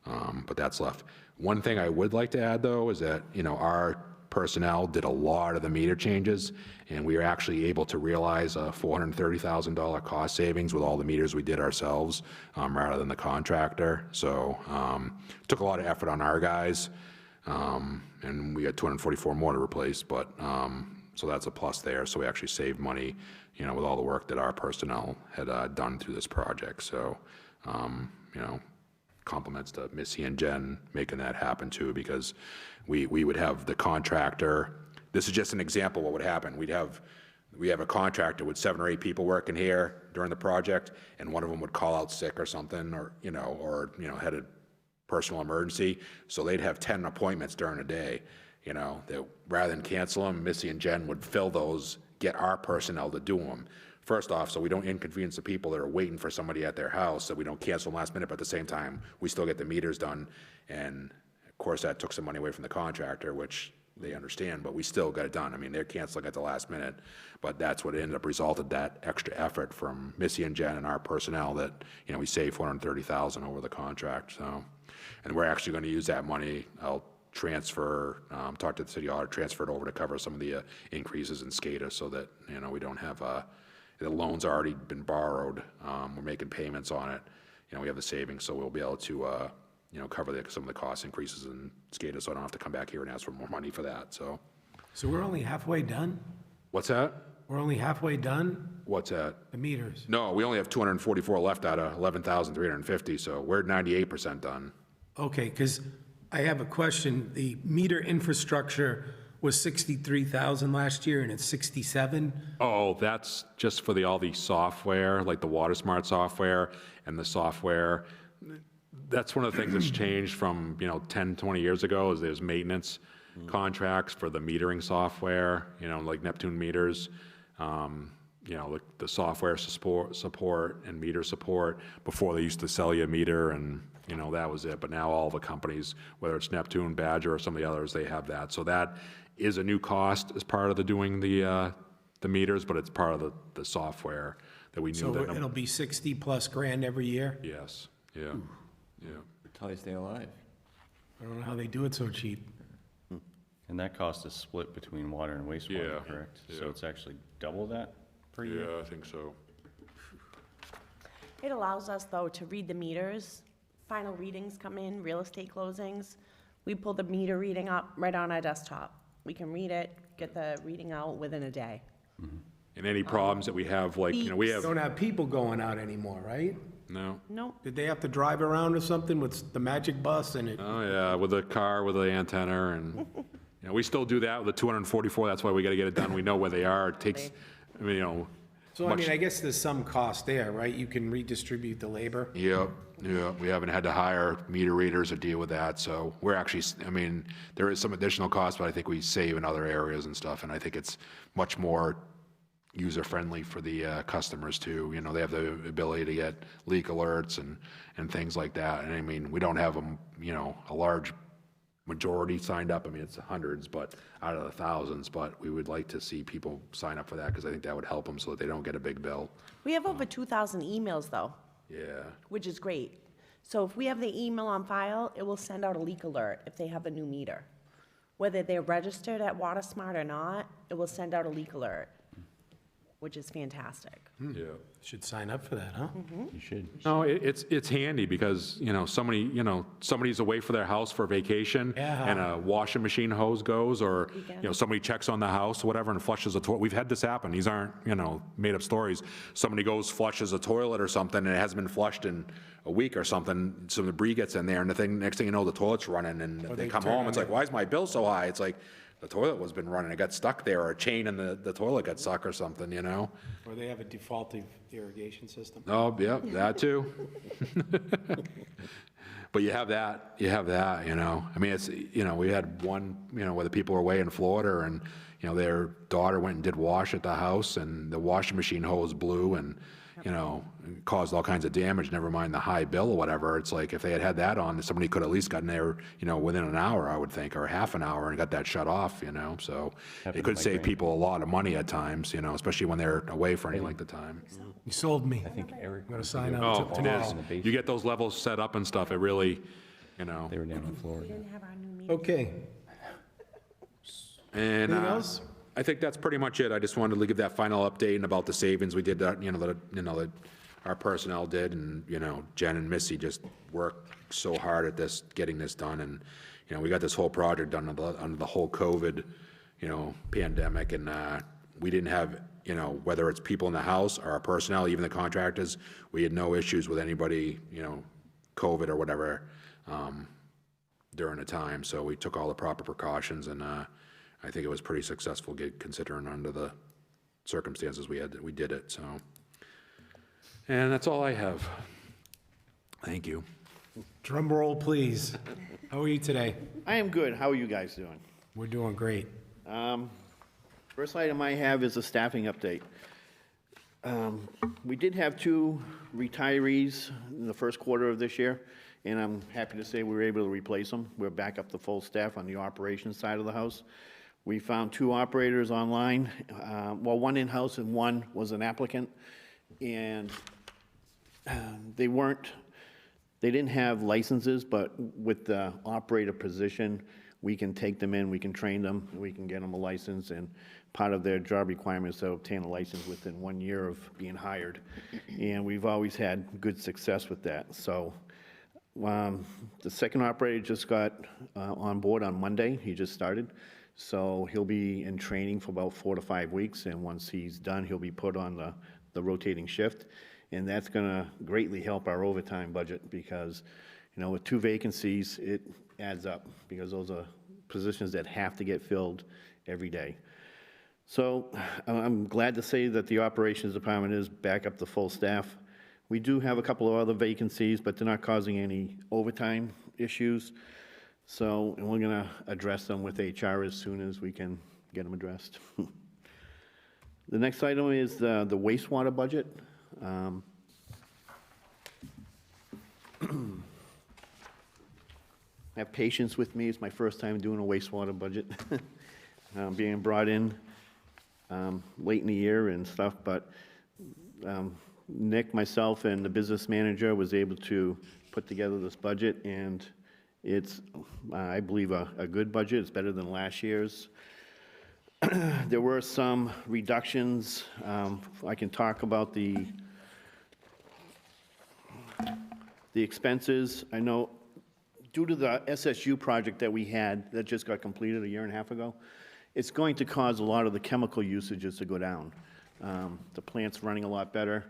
but that's left. One thing I would like to add, though, is that, you know, our personnel did a lot of the meter changes, and we were actually able to realize a $430,000 cost savings with all the meters we did ourselves, rather than the contractor. So took a lot of effort on our guys, and we had 244 more to replace, but so that's a plus there. So we actually saved money, you know, with all the work that our personnel had done through this project. So, you know, compliments to Missy and Jen making that happen too, because we would have the contractor. This is just an example of what would happen. We have a contractor with 7 or 8 people working here during the project, and one of them would call out sick or something, or had a personal emergency. So they'd have 10 appointments during a day. You know, that rather than cancel them, Missy and Jen would fill those, get our personnel to do them. First off, so we don't inconvenience the people that are waiting for somebody at their house, so we don't cancel them last minute, but at the same time, we still get the meters done. And of course, that took some money away from the contractor, which they understand, but we still got it done. I mean, they're canceling at the last minute, but that's what ended up resulted, that extra effort from Missy and Jen and our personnel, that, you know, we saved $430,000 over the contract. So, and we're actually going to use that money. I'll transfer, talk to the city auditor, transfer it over to cover some of the increases in SCADA, so that, you know, we don't have the loan's already been borrowed. We're making payments on it. we have the savings, so we'll be able to, cover some of the cost increases in SCADA, so I don't have to come back here and ask for more money for that, so. So we're only halfway done? What's that? We're only halfway done? What's that? The meters? No, we only have 244 left out of 11,350, so we're 98% done. Okay, because I have a question. The meter infrastructure was 63,000 last year, and it's 67? Oh, that's just for all the software, like the WaterSmart software and the software. That's one of the things that's changed from, 10, 20 years ago, is there's maintenance contracts for the metering software, like Neptune meters, like the software support and meter support. Before, they used to sell you a meter and, that was it. But now all the companies, whether it's Neptune, Badger, or some of the others, they have that. So that is a new cost as part of doing the meters, but it's part of the software that we knew So that. it'll be 60+ grand every year? Yes, yeah, yeah. That's how they stay alive. I don't know how they do it so cheap. And that cost is split between water and Yeah, wastewater, correct? So yeah. it's actually double that per year? Yeah, I think so. It allows us, though, to read the meters. Final readings come in, real estate closings. We pull the meter reading up right on our desktop. We can read it, get the reading out within a day. And any problems that we have, like, we have, Don't have people going out anymore, right? no. Nope. Did they have to drive around or something with the magic bus and it? Oh, yeah, with the car, with the antenna, and, we still do that with the 244, that's why we gotta get it done, we know where they are, it takes, So, I mean, I guess there's some cost there, right? You can redistribute the labor. Yep, yeah, we haven't had to hire meter readers or deal with that, so we're actually, there is some additional cost, but I think we save in other areas and stuff, and I think it's much more user-friendly for the customers too. They have the ability to get leak alerts and things like that, and we don't have them, a large majority signed up. It's hundreds, but out of the thousands, but we would like to see people sign up for that, because I think that would help them so that they don't get a big bill. We have over 2,000 emails, though, Yeah, which is great. So if we have the email on file, it will send out a leak alert if they have a new meter. Whether they're registered at WaterSmart or not, it will send out a leak alert, which is fantastic. yeah. Should sign up for that, huh? You should. No, it's handy because, somebody's away for their house for vacation, Yeah. and a washing machine hose goes, or, Weekend. somebody checks on the house, or whatever, and flushes a toilet. We've had this happen. These aren't, made-up stories. Somebody goes, flushes a toilet or something, and it hasn't been flushed in a week or something, some debris gets in there, and next thing you know, the toilet's running, and Or they they come turn home, on it's like, why is my bill so high? It's like, the toilet was been running, it got stuck there, or a chain in the toilet got stuck or something, Or they have a defaulted irrigation system. Oh, yeah, that too. But you have that, it's, we had one, where the people were away in Florida, and, their daughter went and did wash at the house, and the washing machine hose blew, and, caused all kinds of damage, never mind the high bill or whatever. It's like, if they had had that on, somebody could at least gotten there, within an hour, I would think, or half an hour, and got that shut off, so Happened it to could my save grand- people a lot of money at times, especially when they're away for any length of time. You sold me. I think Eric. I'm gonna sign Oh, up it tomorrow. is. You get those levels set up and stuff, it really, They were down in Florida. Didn't have our new meter. Okay, And anything else? I think that's pretty much it. I just wanted to give that final update and about the savings we did, that our personnel did, and, Jen and Missy just worked so hard at this, getting this done, and, we got this whole project done under the whole COVID, pandemic, and, we didn't have, whether it's people in the house or our personnel, even the contractors, we had no issues with anybody, COVID or whatever, during the time, so we took all the proper precautions, and, I think it was pretty successful, considering under the circumstances we did it, so. And that's all I have. Thank you. Drum roll, please. How are you today? I am good. How are you guys doing? We're doing great. First item I have is a staffing update. We did have 2 retirees in the first quarter of this year, and I'm happy to say we were able to replace them. We're back up to full staff on the operations side of the house. We found 2 operators online, well, 1 in-house and 1 was an applicant, and they didn't have licenses, but with the operator position, we can take them in, we can train them, we can get them a license and part of their job requirements to obtain a license within 1 year of being hired. And we've always had good success with that. So the second operator just got on board on Monday. He just started. So he'll be in training for about 4 to 5 weeks. And once he's done, he'll be put on the rotating shift. And that's going to greatly help our overtime budget because, you know, with 2 vacancies, it adds up because those are positions that have to get filled every day. So I'm glad to say that the operations department is back up to full staff. We do have a couple of other vacancies, but they're not causing any overtime issues. So, and we're going to address them with HR as soon as we can get them addressed. The next item is the wastewater budget. Have patience with me. It's my first time doing a wastewater budget. Being brought in late in the year and stuff, but Nick, myself, and the business manager was able to put together this budget, and it's, I believe, a good budget. It's better than last year's. There were some reductions. I can talk about the expenses. I know due to the SSU project that we had that just got completed a year and a half ago, it's going to cause a lot of the chemical usages to go down. The plant's running a lot better.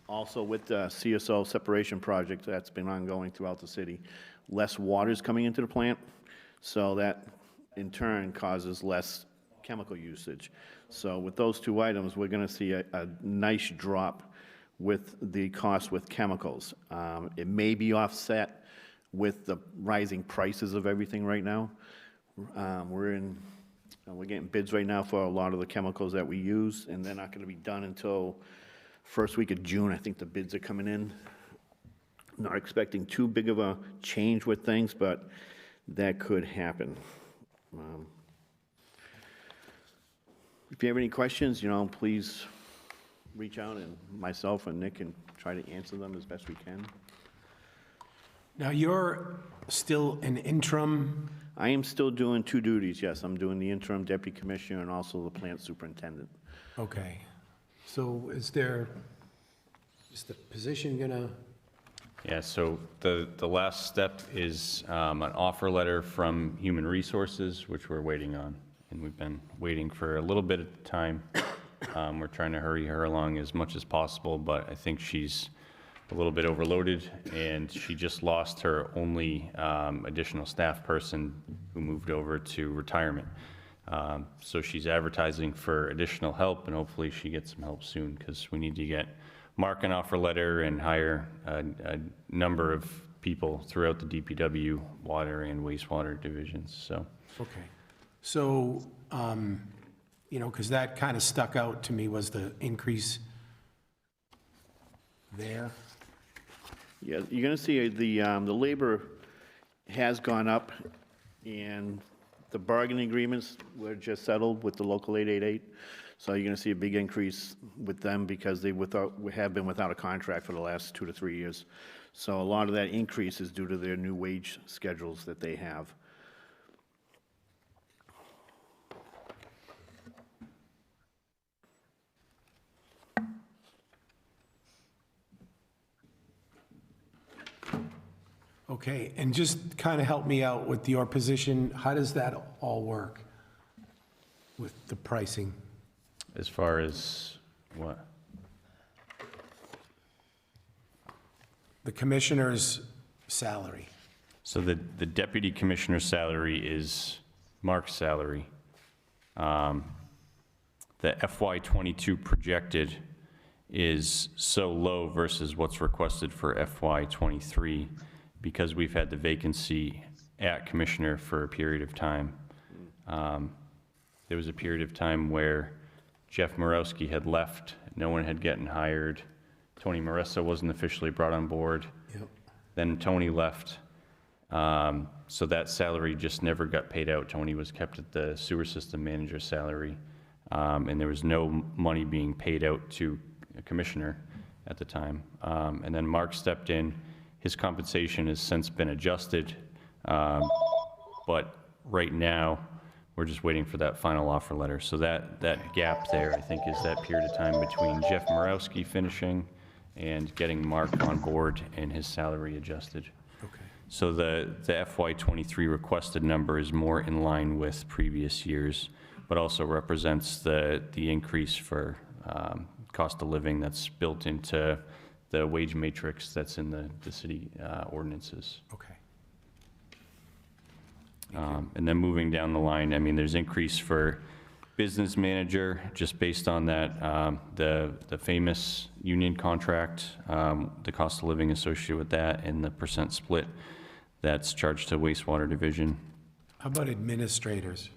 Also with the CSO separation project that's been ongoing throughout the city, less water's coming into the plant, so that in turn causes less chemical usage. So with those 2 items, we're going to see a nice drop with the cost with chemicals. It may be offset with the rising prices of everything right now. We're getting bids right now for a lot of the chemicals that we use, and they're not going to be done until first week of June. I think the bids are coming in. Not expecting too big of a change with things, but that could happen. If you have any questions, you know, please reach out, and myself and Nick can try to answer them as best we can. Now, you're still an interim, I am still doing 2 duties, yes. I'm doing the interim deputy commissioner and also the plant superintendent. okay. So is the position gonna, Yeah, so the last step is an offer letter from Human Resources, which we're waiting on, and we've been waiting for a little bit of time. We're trying to hurry her along as much as possible, but I think she's a little bit overloaded, and she just lost her only additional staff person who moved over to retirement. So she's advertising for additional help, and hopefully she gets some help soon, because we need to get Mark an offer letter and hire a number of people throughout the DPW, water and wastewater divisions, so. okay. So, you know, because that kind of stuck out to me was the increase there. Yeah, you're going to see the labor has gone up, and the bargaining agreements were just settled with the local 888. So you're going to see a big increase with them because they have been without a contract for the last 2 to 3 years. So a lot of that increase is due to their new wage schedules that they have. Okay, and just kind of help me out with your position. How does that all work with the pricing? As far as what? The commissioner's salary. So the deputy commissioner's salary is Mark's salary. The FY '22 projected is so low versus what's requested for FY '23 because we've had the vacancy at commissioner for a period of time. There was a period of time where Jeff Morowski had left, no one had gotten hired. Tony Marissa wasn't officially brought on board. Yep. Then Tony left, so that salary just never got paid out. Tony was kept at the sewer system manager's salary, and there was no money being paid out to a commissioner at the time. And then Mark stepped in. His compensation has since been adjusted, but right now, We're just waiting for that final offer letter. So that gap there, I think, is that period of time between Jeff Morowski finishing and getting Mark on board and his salary adjusted. Okay. So the FY '23 requested number is more in line with previous years, but also represents the increase for cost of living that's built into the wage matrix that's in the city ordinances. Okay. And then moving down the line, I mean, there's increase for business manager, just based on that, the famous union contract, the cost of living associated with that, and the percent split that's charged to wastewater division. How about administrators?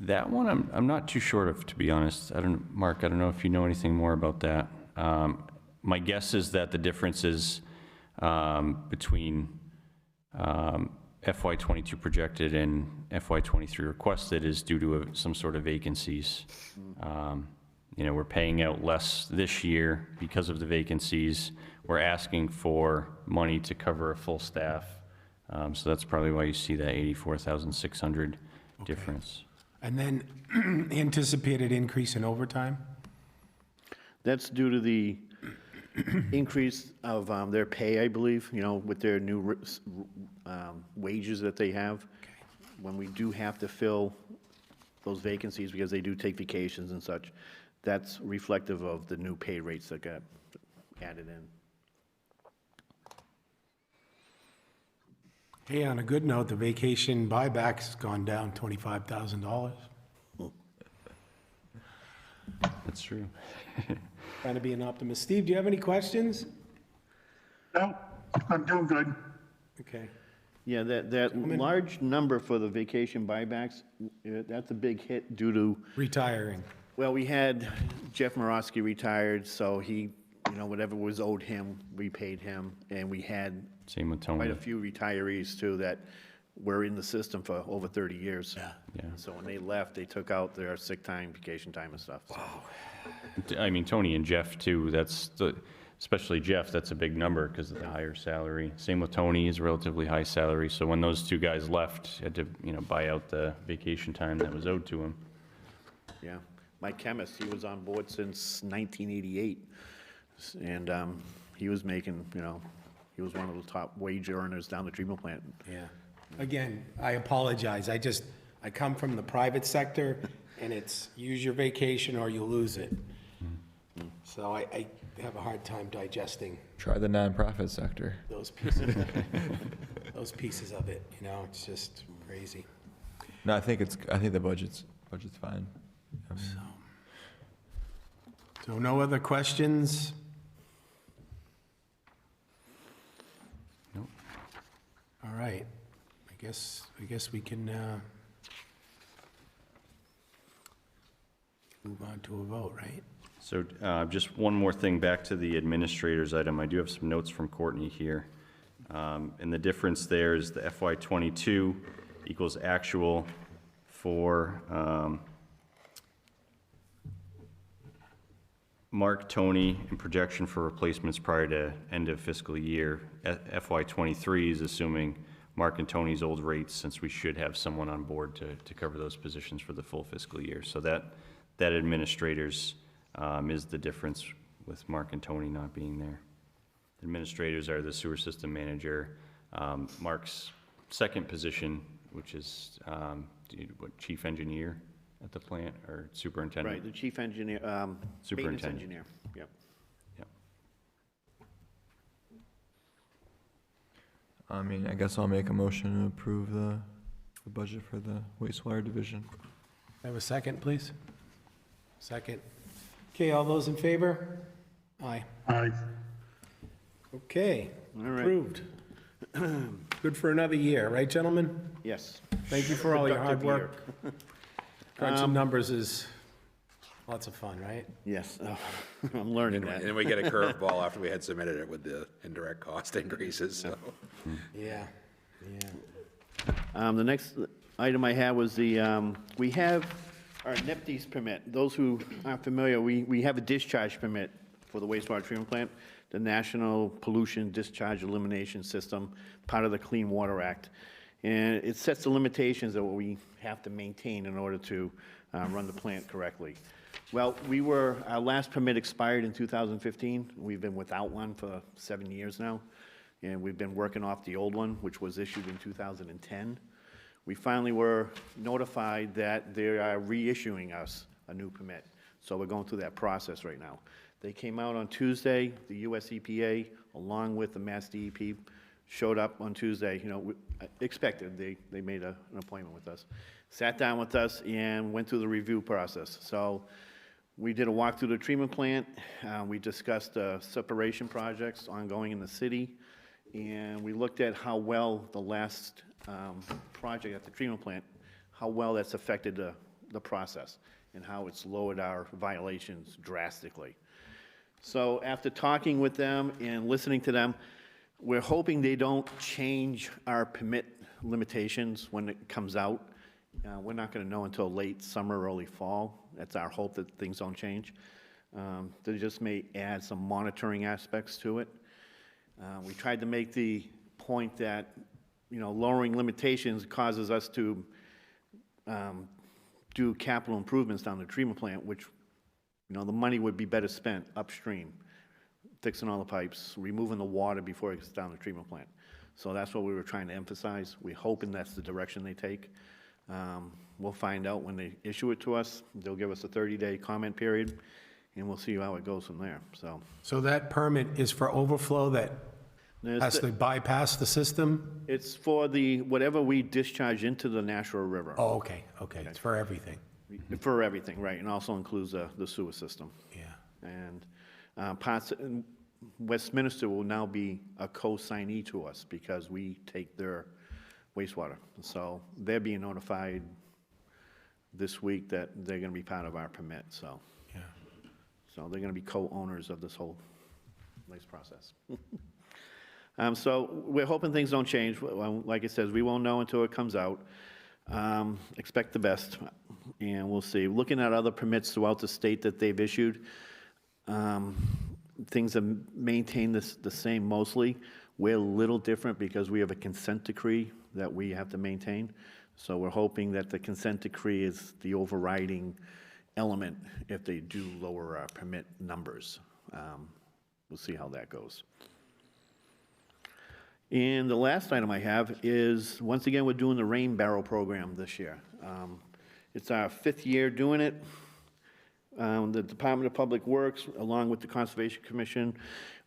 That one, I'm not too sure of, to be honest. Mark, I don't know if you know anything more about that. My guess is that the difference is between FY '22 projected and FY '23 requested is due to some sort of vacancies. You know, we're paying out less this year because of the vacancies. We're asking for money to cover a full staff. So that's probably why you see that 84,600 difference. And then anticipated increase in overtime? That's due to the increase of their pay, I believe, you know, with their new wages that they have. When we do have to fill those vacancies, because they do take vacations and such, that's reflective of the new pay rates that got added in. Hey, on a good note, the vacation buyback's gone down $25,000. That's true. Trying to be an optimist. Steve, do you have any questions? No, I'm doing good. Okay. Yeah, that large number for the vacation buybacks, that's a big hit due to, Retiring. well, we had Jeff Morosky retired, so he, you know, whatever was owed him, we paid him, and we had Same with quite Tony. a few retirees too that were in the system for over 30 years. Yeah. So when they left, they took out their sick time, vacation time and stuff. So, I mean, Tony and Jeff too, especially Jeff, that's a big number because of the higher salary. Same with Tony, is a relatively high salary. So when those two guys left, had to, you know, buy out the vacation time that was owed to him. yeah. My chemist, he was on board since 1988. And he was making, you know, he was one of the top wage earners down the treatment plant. Yeah. Again, I apologize. I come from the private sector, and it's use your vacation or you lose it. So I have a hard time digesting Try the nonprofit sector. those pieces, those pieces of it, you know, it's just crazy. No, I think the budget's fine. So no other questions? Nope. All right. I guess we can move on to a vote, right? So just one more thing back to the administrator's item. I do have some notes from Courtney here. And the difference there is the FY '22 equals actual for Mark, Tony, and projection for replacements prior to end of fiscal year. FY '23 is assuming Mark and Tony's old rates, since we should have someone on board to cover those positions for the full fiscal year. So that administrators is the difference with Mark and Tony not being there. Administrators are the sewer system manager. Mark's second position, which is chief engineer at the plant, or superintendent? Right, the chief engineer, maintenance Superintendent. engineer, yep. Yep. I mean, I guess I'll make a motion to approve the budget for the wastewater division. Have a second, please? Second. Okay, all those in favor? Aye. Aye. Okay, All right. approved. Good for another year, right, gentlemen? Yes. Thank you for all your hard Productive work. Crunching numbers is lots of fun, right? Yes, I'm learning And that. then we get a curveball after we had submitted it with the indirect cost increases, so. Yeah, yeah. The next item I had was we have our NEPDES permit. Those who aren't familiar, we have a discharge permit for the wastewater treatment plant, the National Pollution Discharge Elimination System, part of the Clean Water Act. And it sets the limitations of what we have to maintain in order to run the plant correctly. Well, our last permit expired in 2015. We've been without one for 7 years now, and we've been working off the old one, which was issued in 2010. We finally were notified that they are reissuing us a new permit, so we're going through that process right now. They came out on Tuesday, the US EPA, along with the Mass DEP, showed up on Tuesday, expected, they made an appointment with us, sat down with us and went through the review process. So we did a walk through the treatment plant, we discussed separation projects ongoing in the city, and we looked at how well the last project at the treatment plant, how well that's affected the process and how it's lowered our violations drastically. So after talking with them and listening to them, we're hoping they don't change our permit limitations when it comes out. We're not going to know until late summer, early fall. That's our hope, that things don't change. They just may add some monitoring aspects to it. We tried to make the point that, lowering limitations causes us to do capital improvements down the treatment plant, which, the money would be better spent upstream, fixing all the pipes, removing the water before it gets down the treatment plant. So that's what we were trying to emphasize. We're hoping that's the direction they take. We'll find out when they issue it to us. They'll give us a 30-day comment period, and we'll see how it goes from there, so. So that permit is for overflow that has to bypass the system? It's for whatever we discharge into the natural river. Oh, okay, it's for everything. For everything, right, and also includes the sewer system. Yeah. And Westminster will now be a co-signee to us because we take their wastewater. So they're being notified this week that they're going to be part of our permit, so. Yeah. So they're going to be co-owners of this whole nice process. So we're hoping things don't change. Well, like it says, we won't know until it comes out. Expect the best, and we'll see. Looking at other permits throughout the state that they've issued, things have maintained the same mostly. We're a little different because we have a consent decree that we have to maintain. So we're hoping that the consent decree is the overriding element if they do lower our permit numbers. We'll see how that goes. And the last item I have is, once again, we're doing the rain barrel program this year. It's our 5th year doing it. The Department of Public Works, along with the Conservation Commission,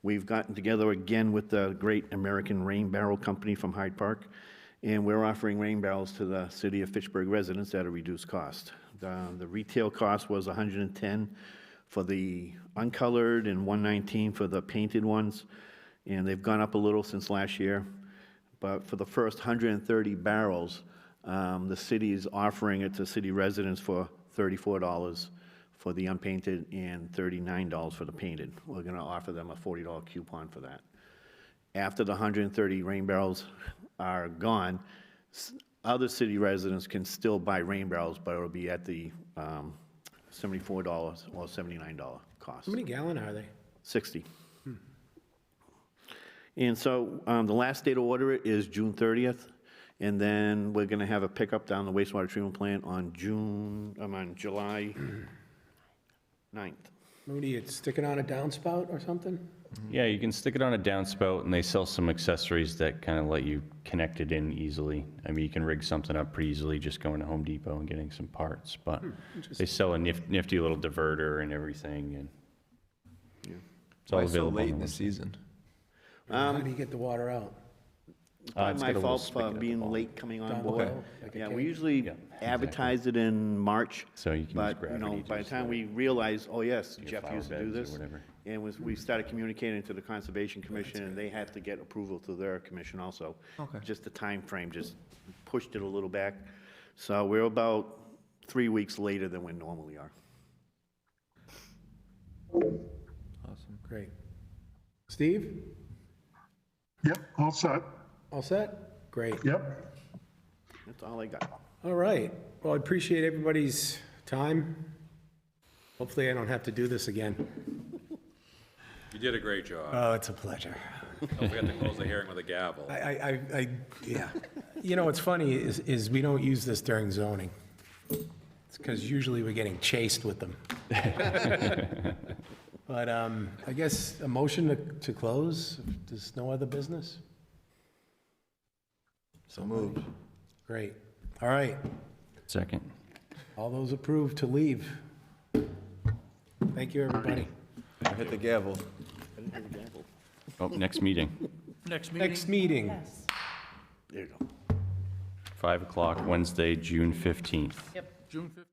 we've gotten together again with the Great American Rain Barrel Company from Hyde Park, and we're offering rain barrels to the city of Fitchburg residents at a reduced cost. The retail cost was $110 for the uncolored and $119 for the painted ones. And they've gone up a little since last year. But for the first 130 barrels, the city is offering it to city residents for $34 for the unpainted and $39 for the painted. We're going to offer them a $40 coupon for that. After the 130 rain barrels are gone, other city residents can still buy rain barrels, but it'll be at the $74 or $79 cost. How many gallon are they? 60. And so the last day to order it is June 30th, and then we're going to have a pickup down the wastewater treatment plant on July 9th. Moody, you stick it on a downspout or something? Yeah, you can stick it on a downspout, and they sell some accessories that kind of let you connect it in easily. I mean, you can rig something up pretty easily just going to Home Depot and getting some parts, but they sell a nifty little diverter and everything, and it's all Why so available. late on in the the season? How do you get the water out? Probably it's my got a little fault spigot for at the being bottom. late coming on Down board. below, like a Yeah, cake? we usually Yeah, advertise it in March. So you can use But, gravity by the to time slow we realize, oh yes, your Jeff flower used to do beds or this. whatever. And we started communicating to the Conservation Commission, and they had to get approval to their commission also. Okay. Just the time frame just pushed it a little back. So we're about 3 weeks later than we normally are. Awesome. Great. Steve, Yep, all set. all set? Great. Yep. That's all I got. All right. Well, I appreciate everybody's time. Hopefully I don't have to do this again. You did a great job. Oh, it's a pleasure. Don't forget to close the hearing with a gavel. Yeah. You know, what's funny is we don't use this during zoning. It's because usually we're getting chased with them. But I guess a motion to close, if there's no other business? So moved. Great. All right. Second. All those approved to leave. Thank you, everybody. Hit the gavel. Oh, next meeting, Next meeting. Yes. There you go. 5 o'clock, Wednesday, June 15th. Yep. June 15th.